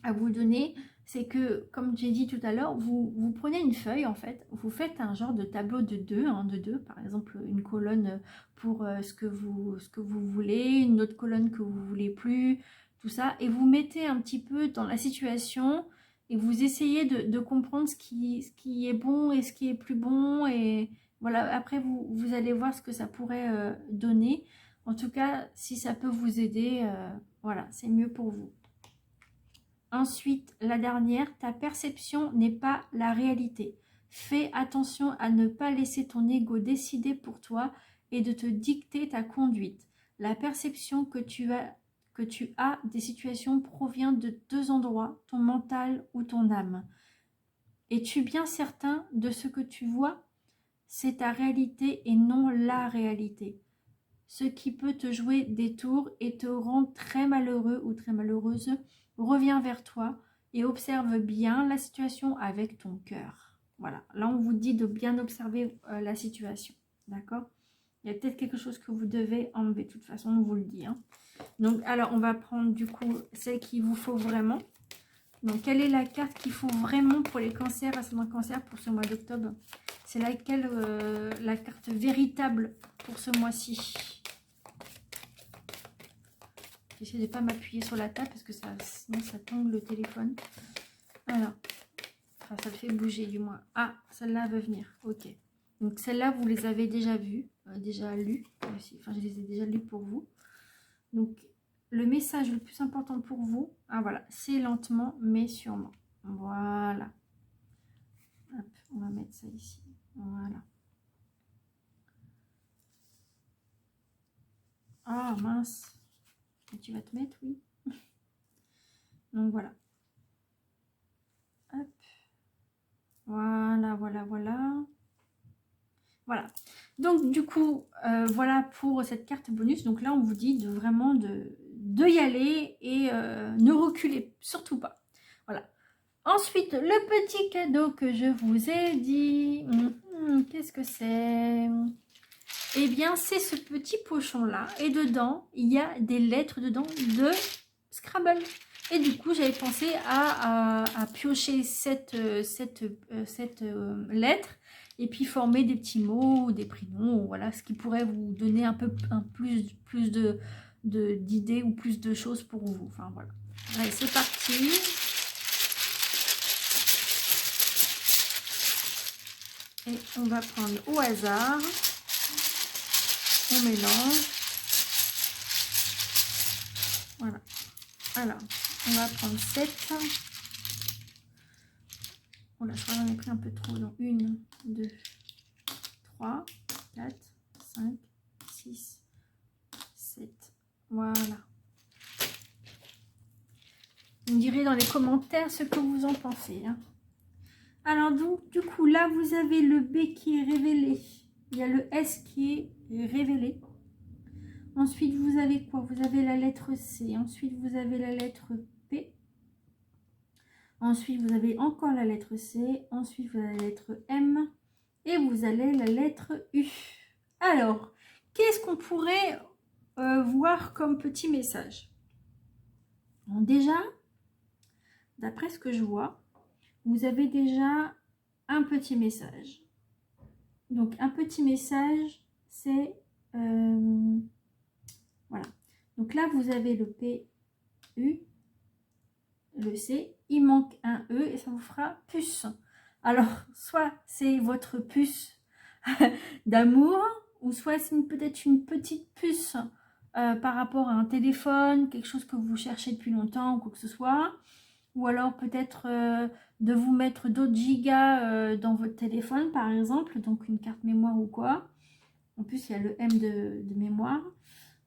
à vous donner. C'est que, comme j'ai dit tout à l'heure, vous prenez une feuille, en fait. Vous faites un genre de tableau de deux. Par exemple, une colonne pour ce que vous voulez, une autre colonne que vous voulez plus, tout ça. Et vous mettez un petit peu dans la situation et vous essayez de comprendre ce qui est bon et ce qui est plus bon. Et voilà, après, vous allez voir ce que ça pourrait donner. En tout cas, si ça peut vous aider, voilà, c'est mieux pour vous. Ensuite, la dernière, ta perception n'est pas la réalité. Fais attention à ne pas laisser ton ego décider pour toi et de te dicter ta conduite. La perception que tu as des situations provient de deux endroits, ton mental ou ton âme. Es-tu bien certain de ce que tu vois? C'est ta réalité et non la réalité. Ce qui peut te jouer des tours et te rendre très malheureux ou très malheureuse, reviens vers toi et observe bien la situation avec ton cœur. Voilà, là on vous dit de bien observer la situation, d'accord? Il y a peut-être quelque chose que vous devez enlever, de toute façon on vous le dit. Hein. Donc alors on va prendre du coup celle qu'il vous faut vraiment. Donc quelle est la carte qu'il faut vraiment pour les cancers, ascendant cancer pour ce mois d'octobre? C'est laquelle la carte véritable pour ce mois-ci? J'essaie de ne pas m'appuyer sur la table parce que sinon ça tombe le téléphone. Alors, enfin, ça le fait bouger du moins. Ah, celle-là va venir. Ok. Donc celle-là, vous les avez déjà vues, déjà lues. Enfin, je les ai déjà lues pour vous. Donc, le message le plus important pour vous, ah voilà, c'est lentement mais sûrement. Voilà. Hop, on va mettre ça ici. Voilà. Ah, mince. Et tu vas te mettre, oui. Donc, voilà. Hop. Voilà, voilà, voilà. Voilà. Donc, du coup, voilà pour cette carte bonus. Donc là, on vous dit vraiment de y aller et ne reculez surtout pas. Voilà. Ensuite, le petit cadeau que je vous ai dit. Qu'est-ce que c'est? Eh bien, c'est ce petit pochon-là. Et dedans, il y a des lettres dedans de Scrabble. Et du coup, j'avais pensé à piocher cette lettre et puis former des petits mots, des prénoms, voilà, ce qui pourrait vous donner un peu plus d'idées ou plus de choses pour vous. Enfin, voilà. Allez, c'est parti. Et on va prendre au hasard. On mélange. Voilà. Alors, on va prendre 7. Oh là, je crois que j'en ai pris un peu trop. Donc, 1, 2, 3, 4, 5, 6, 7. Voilà. Vous me direz dans les commentaires ce que vous en pensez. Hein. Alors, du coup, là, vous avez le B qui est révélé. Il y a le S qui est révélé. Ensuite, vous avez quoi? Vous avez la lettre C. Ensuite, vous avez la lettre P. Ensuite, vous avez encore la lettre C. Ensuite, vous avez la lettre M. Et vous avez la lettre U. Alors, qu'est-ce qu'on pourrait voir comme petit message? Bon, déjà, d'après ce que je vois, vous avez déjà un petit message. Donc, un petit message, c'est... voilà. Donc là, vous avez le P, U, le C. Il manque un E et ça vous fera puce. Alors, soit c'est votre puce d'amour, ou soit c'est peut-être une petite puce par rapport à un téléphone, quelque chose que vous cherchez depuis longtemps ou quoi que ce soit. Ou alors peut-être de vous mettre d'autres gigas dans votre téléphone, par exemple, donc une carte mémoire ou quoi. En plus, il y a le M de mémoire.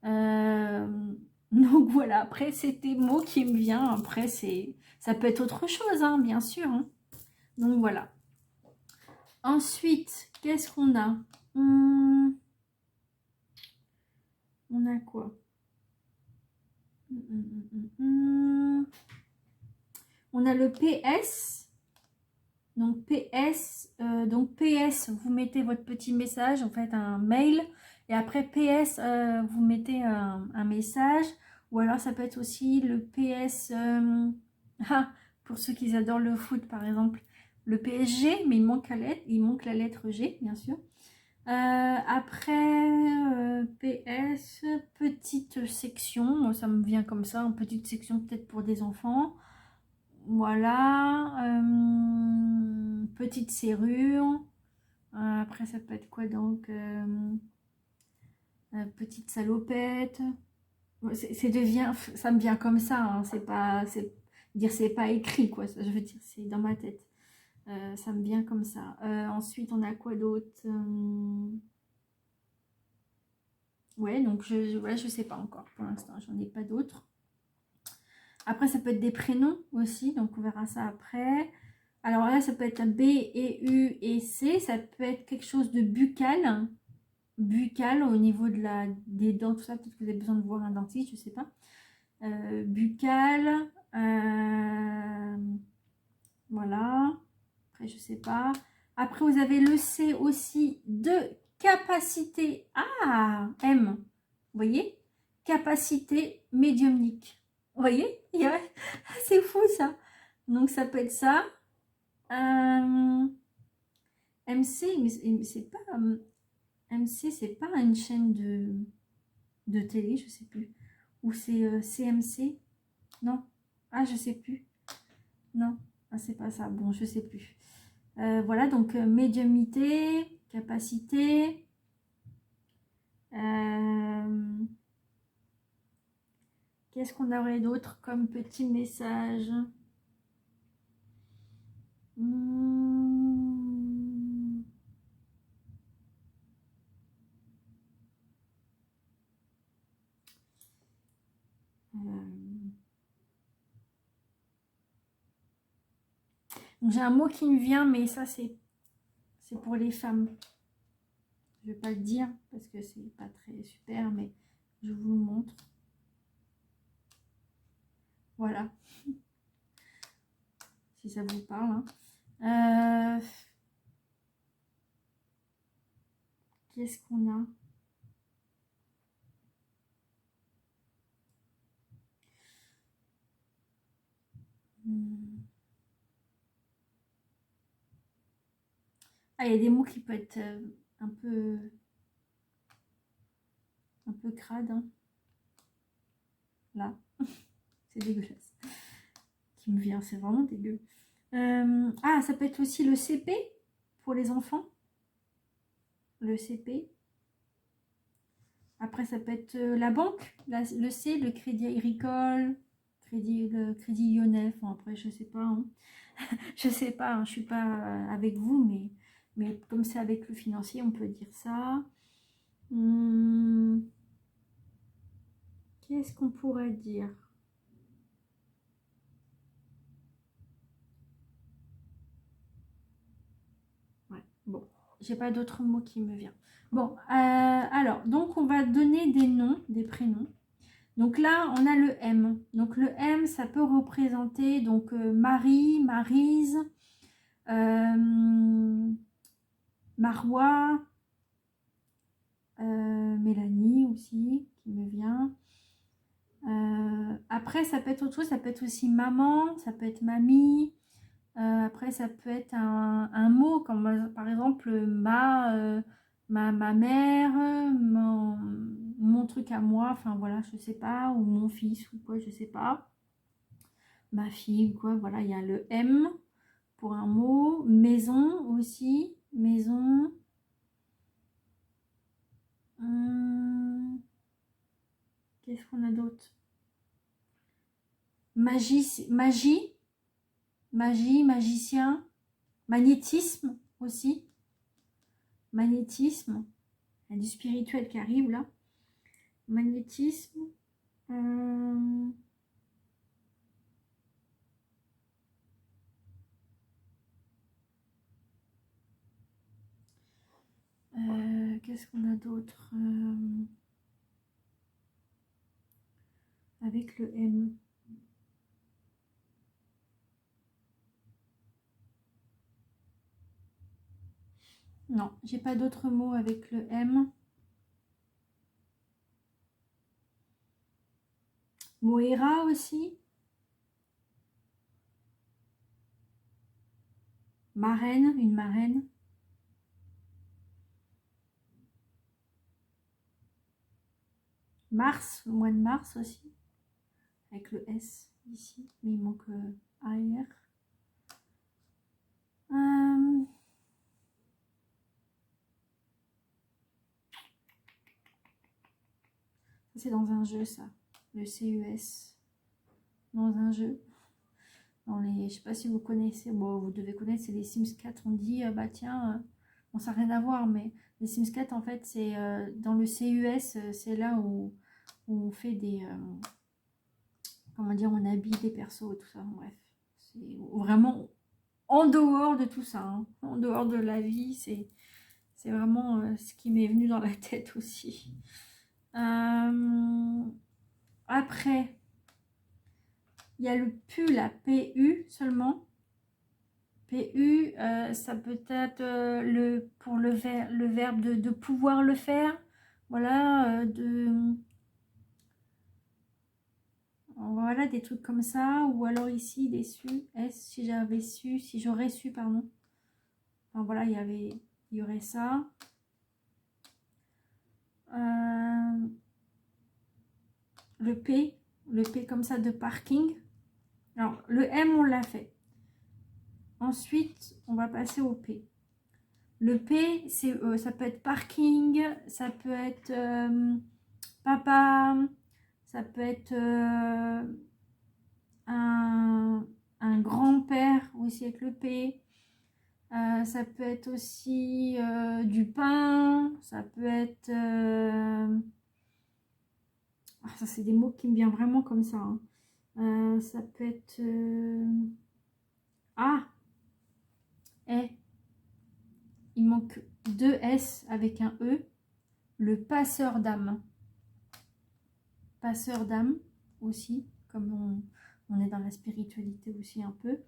Euh, donc voilà, après, c'est des mots qui me viennent. Après, ça peut être autre chose, hein, bien sûr. Hein. Donc voilà. Ensuite, qu'est-ce qu'on a? On a quoi? On a le PS. Donc PS, vous mettez votre petit message, en fait un mail. Et après PS, vous mettez un message. Ou alors ça peut être aussi le PS, pour ceux qui adorent le foot par exemple, le PSG, mais il manque la lettre G, bien sûr. Après, PS, petite section, moi ça me vient comme ça, une petite section peut-être pour des enfants. Voilà, petite serrure. Après ça peut être quoi donc petite salopette. Ça me vient comme ça, hein, c'est pas écrit quoi, je veux dire, c'est dans ma tête. Ça me vient comme ça. Ensuite, on a quoi d'autre? Ouais, donc je sais pas encore pour l'instant, j'en ai pas d'autres. Après, ça peut être des prénoms aussi, donc on verra ça après. Alors là, ça peut être un B et U et C, ça peut être quelque chose de buccal, buccal au niveau des dents, tout ça. Peut-être que vous avez besoin de voir un dentiste, je sais pas. Buccal, voilà. Après, je sais pas. Après, vous avez le C aussi de capacité. Ah, M. Vous voyez? Capacité médiumnique. Vous voyez? C'est fou ça. Donc, ça peut être ça. MC, mais c'est pas... MC, c'est pas une chaîne de télé, je sais plus. Ou c'est CMC? Non. Ah, je sais plus. Non. Ah, c'est pas ça. Bon, je sais plus. Voilà, donc médiumnité, capacité. Qu'est-ce qu'on aurait d'autre comme petit message? J'ai un mot qui me vient, mais ça c'est pour les femmes. Je vais pas le dire parce que c'est pas très super, mais je vous le montre. Voilà. Si ça vous parle. Hein. Qu'est-ce qu'on a? Ah, il y a des mots qui peuvent être un peu crade. Hein. Là, c'est dégueulasse. Qui me vient, c'est vraiment dégueu. Ah, ça peut être aussi le CP pour les enfants. Le CP. Après, ça peut être la banque, le C, le Crédit Agricole, le Crédit Lyonnais. Enfin, après, je sais pas. Hein. Je sais pas, hein, je suis pas avec vous, mais comme c'est avec le financier, on peut dire ça. Qu'est-ce qu'on pourrait dire? Ouais, bon, j'ai pas d'autres mots qui me viennent. Bon, alors, donc on va donner des noms, des prénoms. Donc là, on a le M. Donc le M, ça peut représenter donc Marie, Maryse, Marois, Mélanie aussi, qui me vient. Après, ça peut être autre chose, ça peut être aussi maman, ça peut être mamie. Après, ça peut être un mot, comme par exemple ma mère, mon truc à moi, enfin voilà, je sais pas, ou mon fils ou quoi, je sais pas, ma fille ou quoi, voilà, il y a le M pour un mot, maison aussi, maison, qu'est-ce qu'on a d'autre? Magie, magie, magie, magicien, magnétisme aussi, magnétisme, il y a du spirituel qui arrive là, magnétisme, qu'est-ce qu'on a d'autre avec le M? Non, j'ai pas d'autres mots avec le M. Moira aussi. Marraine, une marraine. Mars, le mois de mars aussi. Avec le S ici. Mais il manque AR. C'est dans un jeu ça. Le CES. Dans un jeu. Dans les, je sais pas si vous connaissez. Bon, vous devez connaître, c'est les Sims 4. On dit, bah tiens, bon, ça n'a rien à voir, mais les Sims 4, en fait, c'est dans le CES, c'est là où on fait des... comment dire, on habille des persos et tout ça. Bref, c'est vraiment en dehors de tout ça, hein. En dehors de la vie, c'est vraiment ce qui m'est venu dans la tête aussi. Après, il y a le PU, la PU seulement. PU, ça peut être pour le verbe de pouvoir le faire. Voilà, voilà, des trucs comme ça. Ou alors ici, des su, S, si j'avais su, si j'aurais su, pardon. Enfin voilà, il y aurait ça. Le P comme ça de parking. Alors, le M, on l'a fait. Ensuite, on va passer au P. Le P, ça peut être parking, ça peut être papa, ça peut être un grand-père aussi avec le P. Ça peut être aussi du pain, ça peut être... ça, c'est des mots qui me viennent vraiment comme ça, hein. Ça peut être... Ah, il manque 2 S avec un E. Le passeur d'âme. Passeur d'âme aussi, comme on est dans la spiritualité aussi un peu.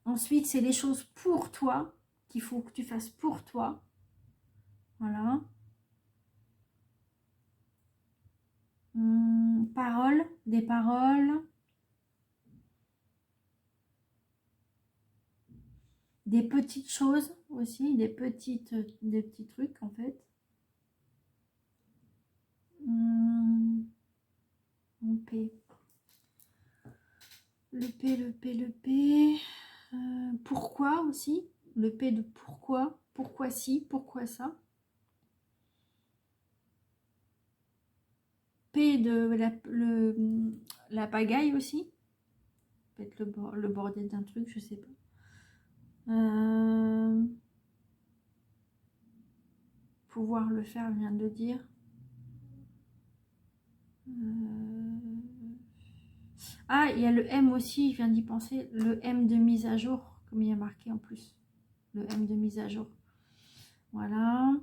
Ensuite, c'est les choses pour toi, qu'il faut que tu fasses pour toi. Voilà. Paroles, des paroles. Des petites choses aussi, des petits trucs en fait. On P. Le P, le P, le P. Pourquoi aussi. Le P de pourquoi. Pourquoi si, pourquoi ça. P de la pagaille aussi. Peut-être le bordel d'un truc, je sais pas. Pouvoir le faire, je viens de le dire. Ah, il y a le M aussi, je viens d'y penser. Le M de mise à jour, comme il y a marqué en plus. Le M de mise à jour. Voilà.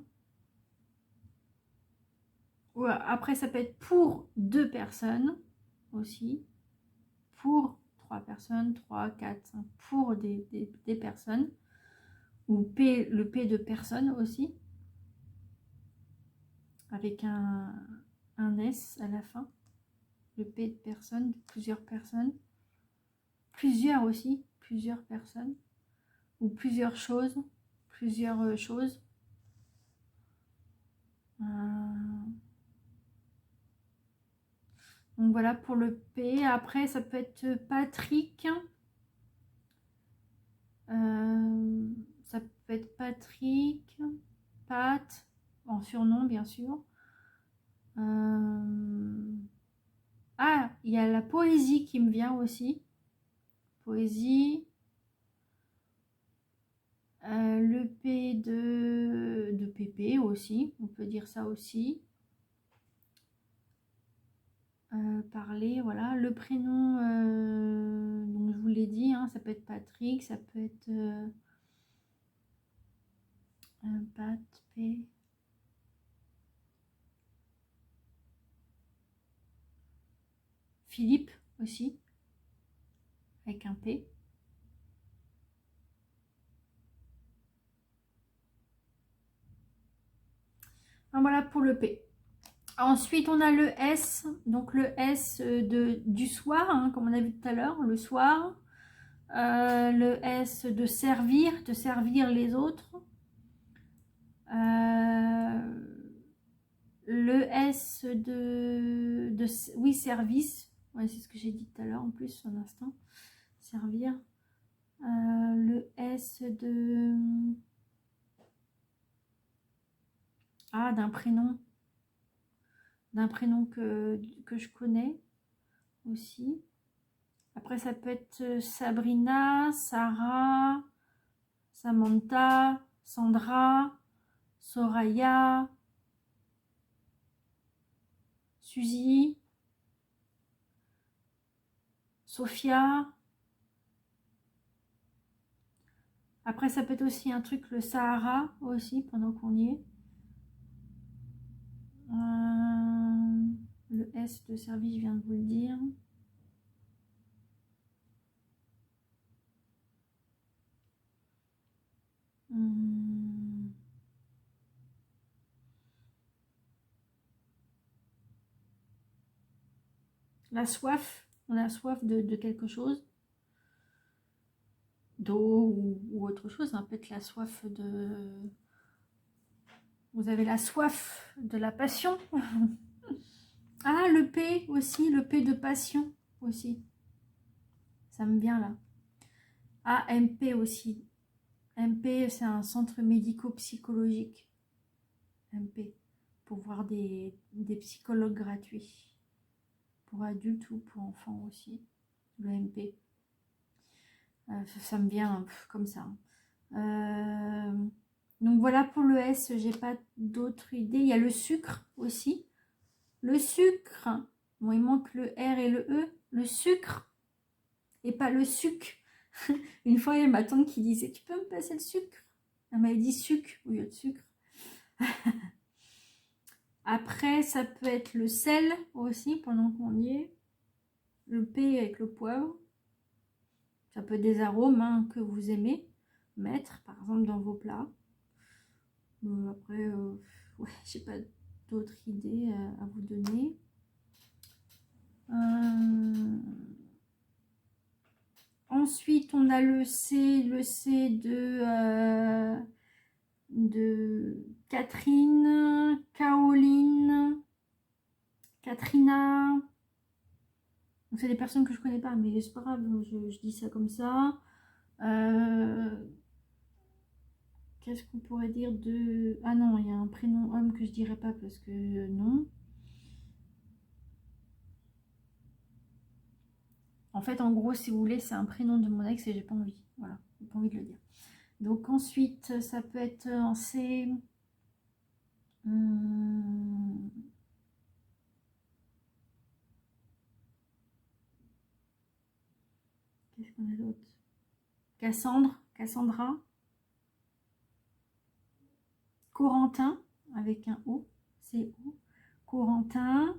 Ouais, après, ça peut être pour 2 personnes aussi. Pour 3 personnes, 3, 4, 5. Pour des personnes. Ou P, le P de personne aussi. Avec un S à la fin. Le P de personne, plusieurs personnes. Plusieurs aussi, plusieurs personnes. Ou plusieurs choses. Plusieurs choses. Donc voilà pour le P. Après, ça peut être Patrick. Ça peut être Patrick, Pat, en surnom bien sûr. Ah, il y a la poésie qui me vient aussi. Poésie. Le P de Pépé aussi, on peut dire ça aussi. Parler, voilà. Le prénom, donc je vous l'ai dit, hein, ça peut être Patrick, ça peut être Pat, P. Philippe aussi, avec un P. Ah, voilà pour le P. Ensuite, on a le S, donc le S du soir, hein, comme on a vu tout à l'heure, le soir. Le S de servir les autres. Le S oui, service. Ouais, c'est ce que j'ai dit tout à l'heure en plus, un instant. Servir. Le S de... Ah, d'un prénom. D'un prénom que je connais aussi. Après, ça peut être Sabrina, Sarah, Samantha, Sandra, Soraya, Suzy, Sophia. Après, ça peut être aussi un truc, le Sahara aussi, pendant qu'on y est. Le S de service, je viens de vous le dire. La soif, on a soif de quelque chose. D'eau ou autre chose, hein. Peut-être la soif de... Vous avez la soif de la passion. Ah, le P aussi, le P de passion aussi. Ça me vient là. Ah, MP aussi. MP, c'est un centre médico-psychologique. MP, pour voir des psychologues gratuits. Pour adultes ou pour enfants aussi. Le MP. Ça me vient comme ça. Donc voilà pour le S, j'ai pas d'autres idées. Il y a le sucre aussi. Le sucre. Bon, il manque le R et le E. Le sucre. Et pas le sucre. Une fois, il y a ma tante qui disait, tu peux me passer le sucre? Elle m'avait dit sucre au lieu de sucre. Après, ça peut être le sel aussi, pendant qu'on y est. Le P avec le poivre. Ça peut être des arômes, hein, que vous aimez mettre, par exemple, dans vos plats. Après, ouais, j'ai pas d'autres idées à vous donner. Ensuite, on a le C de Catherine, Caroline, Katrina. Donc, c'est des personnes que je connais pas, mais c'est pas grave, je dis ça comme ça. Qu'est-ce qu'on pourrait dire de... Ah non, il y a un prénom homme que je dirais pas parce que non. En fait, en gros, si vous voulez, c'est un prénom de mon ex et j'ai pas envie. Voilà, j'ai pas envie de le dire. Donc ensuite, ça peut être en C. Qu'est-ce qu'on a d'autre? Cassandra. Corentin, avec un O. C-O. Corentin.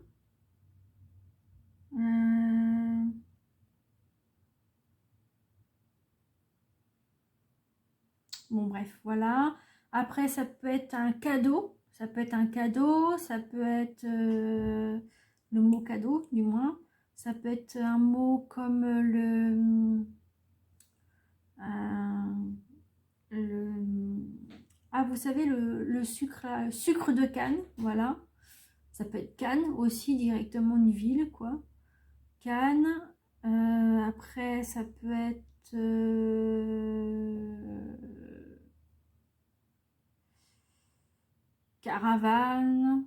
Bon, bref, voilà. Après, ça peut être un cadeau. Ça peut être un cadeau. Ça peut être le mot cadeau, du moins. Ça peut être un mot comme le Ah, vous savez, le sucre, sucre de canne, voilà. Ça peut être Cannes aussi, directement une ville, quoi. Cannes. Après, ça peut être... Caravane.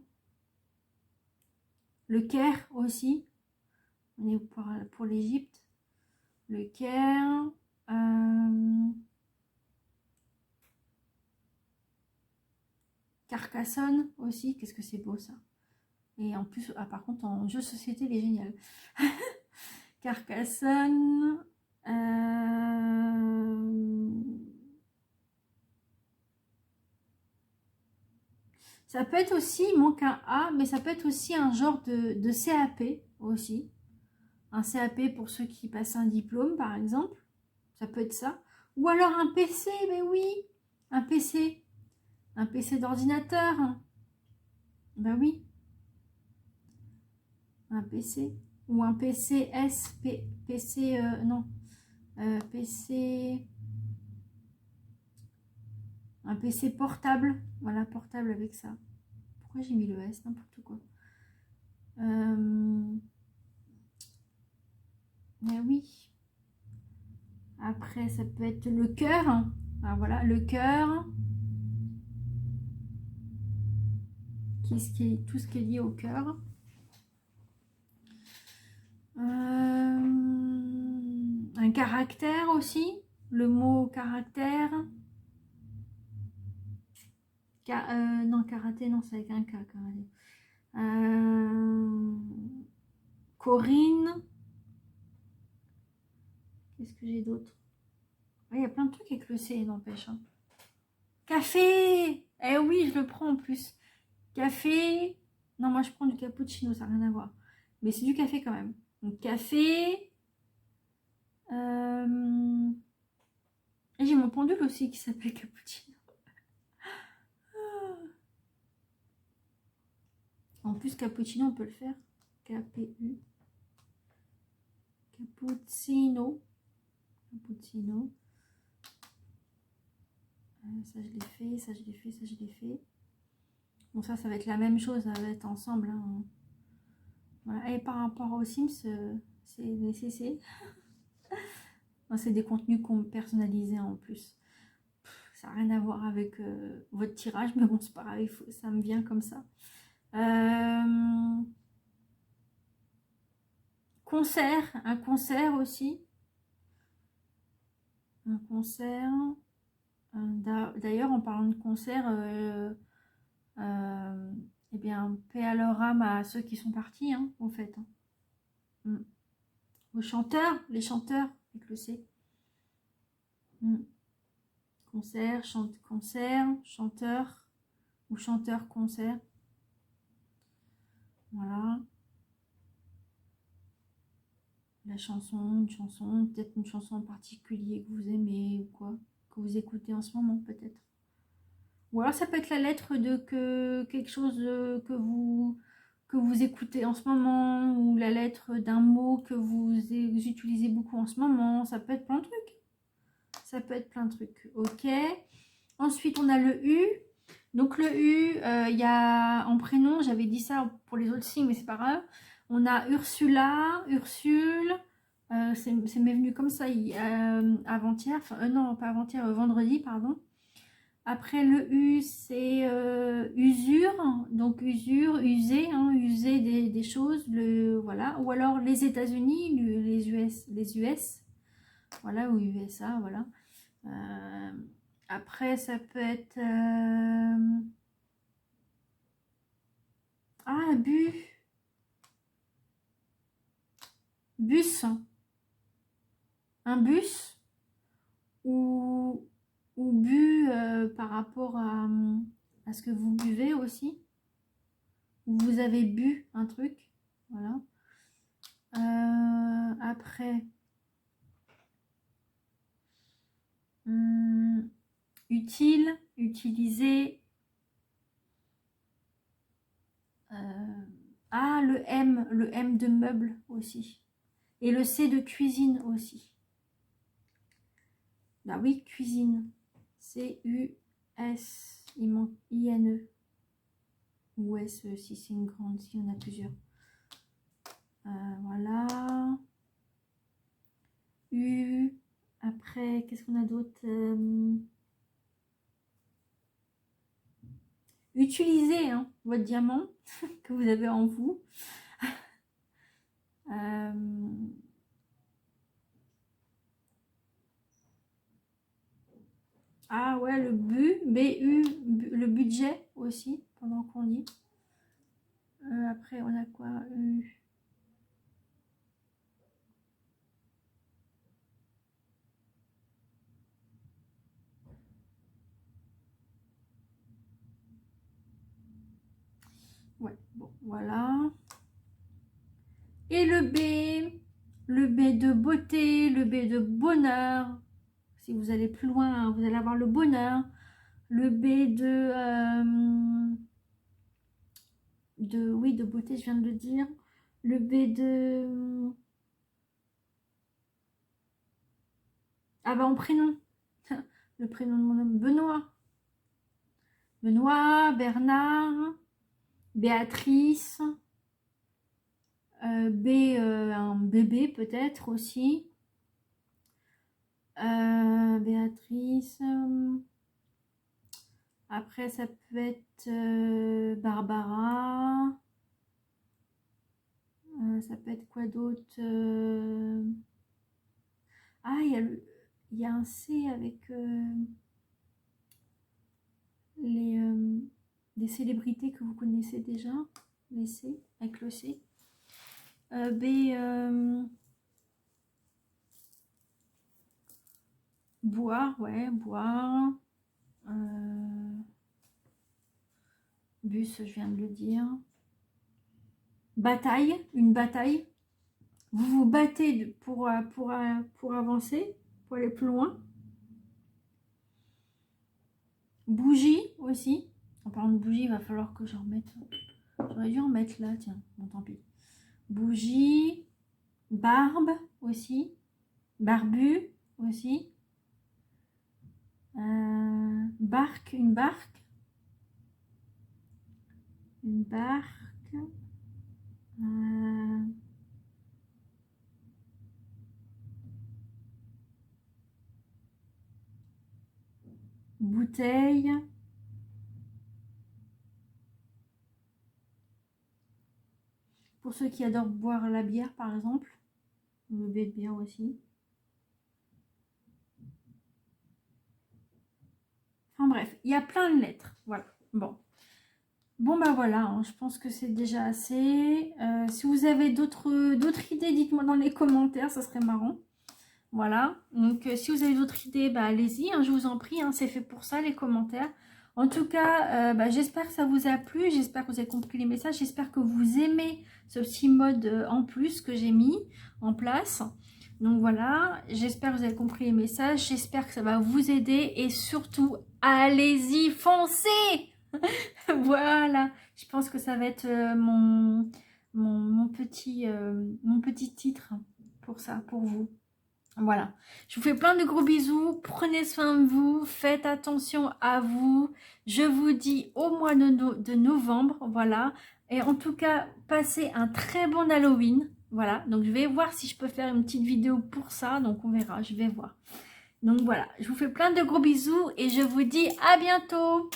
Le Caire aussi. On est pour l'Égypte. Le Caire. Carcassonne aussi. Qu'est-ce que c'est beau ça. Et en plus, ah, par contre, en jeu de société, il est génial. Carcassonne. Ça peut être aussi, il manque un A, mais ça peut être aussi un genre de CAP aussi. Un CAP pour ceux qui passent un diplôme, par exemple. Ça peut être ça. Ou alors un PC, mais oui, un PC. Un PC d'ordinateur. Ben oui, un PC. Ou un PCS, PC, non. PC... Un PC portable. Voilà, portable avec ça. Pourquoi j'ai mis le S? N'importe quoi. Mais oui. Après, ça peut être le cœur. Ah, voilà, le cœur. Tout ce qui est lié au cœur. Un caractère aussi. Le mot caractère. Non, karaté, non, c'est avec un K. Karaté. Corinne. Qu'est-ce que j'ai d'autre? Il y a plein de trucs avec le C, n'empêche. Hein. Café. Eh oui, je le prends en plus. Café. Non, moi je prends du cappuccino, ça n'a rien à voir. Mais c'est du café quand même. Donc café. Et j'ai mon pendule aussi qui s'appelle cappuccino. En plus, cappuccino, on peut le faire. KPU. Cappuccino. Cappuccino. Ça, je l'ai fait. Ça, je l'ai fait. Ça, je l'ai fait. Bon, ça va être la même chose. Ça va être ensemble. Hein. Voilà. Et par rapport aux Sims, c'est nécessaire. C'est des contenus personnalisés en plus. Ça n'a rien à voir avec votre tirage, mais bon, c'est pas grave, ça me vient comme ça. Concert, un concert aussi. Un concert. D'ailleurs, en parlant de concert, eh bien, paix à leur âme à ceux qui sont partis, hein, en fait. Hein. Aux chanteurs, les chanteurs, avec le C. Concert, concert, chanteur ou chanteur concert. Voilà. La chanson, une chanson, peut-être une chanson en particulier que vous aimez ou quoi, que vous écoutez en ce moment peut-être. Ou alors ça peut être la lettre de quelque chose que vous écoutez en ce moment, ou la lettre d'un mot que vous utilisez beaucoup en ce moment. Ça peut être plein de trucs. Ça peut être plein de trucs. Ok. Ensuite, on a le U. Donc le U, il y a en prénom, j'avais dit ça pour les autres signes, mais c'est pas grave. On a Ursula, Ursule. C'est m'est venu comme ça avant-hier. Enfin, non, pas avant-hier, vendredi, pardon. Après le U, c'est usure, donc usure, user, hein, user des choses, voilà. Ou alors les États-Unis, les US, voilà, ou USA, voilà. Après, ça peut être bus, un bus ou bu par rapport à ce que vous buvez aussi. Ou vous avez bu un truc. Voilà. Après, utile, utiliser. Le M de meuble aussi. Et le C de cuisine aussi. Bah oui, cuisine. C-U-S. Il manque INE. Ou S si c'est une grande, s'il y en a plusieurs. Voilà. U. Après, qu'est-ce qu'on a d'autre? Utilisez hein, votre diamant que vous avez en vous. Ah ouais, le le budget aussi, pendant qu'on lit. Après, on a quoi? Ouais, bon, voilà. Et le B de beauté, le B de bonheur. Si vous allez plus loin, vous allez avoir le bonheur. Le B oui, de beauté, je viens de le dire. Le B de... Ah bah, en prénom. Le prénom de mon homme, Benoît. Benoît, Bernard, Béatrice. Un bébé peut-être aussi. Béatrice. Après, ça peut être Barbara. Ça peut être quoi d'autre? Ah, il y a un C avec des célébrités que vous connaissez déjà. Les C, avec le C. Boire, ouais, boire. Bus, je viens de le dire. Bataille, une bataille. Vous vous battez pour avancer, pour aller plus loin. Bougie aussi. En parlant de bougie, il va falloir que j'en remette. J'aurais dû en mettre là, tiens. Bon, tant pis. Bougie. Barbe aussi. Barbu aussi. Barque, une barque. Une barque. Bouteille. Pour ceux qui adorent boire la bière, par exemple. Le B de bière aussi. Enfin bref, il y a plein de lettres. Voilà. Bon. Bon bah voilà, hein, je pense que c'est déjà assez. Si vous avez d'autres idées, dites-moi dans les commentaires, ça serait marrant. Voilà, donc si vous avez d'autres idées, bah, allez-y, hein, je vous en prie, hein, c'est fait pour ça, les commentaires. En tout cas, bah, j'espère que ça vous a plu, j'espère que vous avez compris les messages, j'espère que vous aimez ce petit mode en plus que j'ai mis en place. Donc voilà, j'espère que vous avez compris les messages, j'espère que ça va vous aider et surtout, allez-y, foncez. Voilà, je pense que ça va être mon petit titre pour ça, pour vous. Voilà, je vous fais plein de gros bisous, prenez soin de vous, faites attention à vous. Je vous dis au mois de novembre, voilà. Et en tout cas, passez un très bon Halloween. Voilà, donc je vais voir si je peux faire une petite vidéo pour ça, donc on verra, je vais voir. Donc voilà, je vous fais plein de gros bisous et je vous dis à bientôt.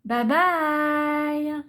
Bye bye.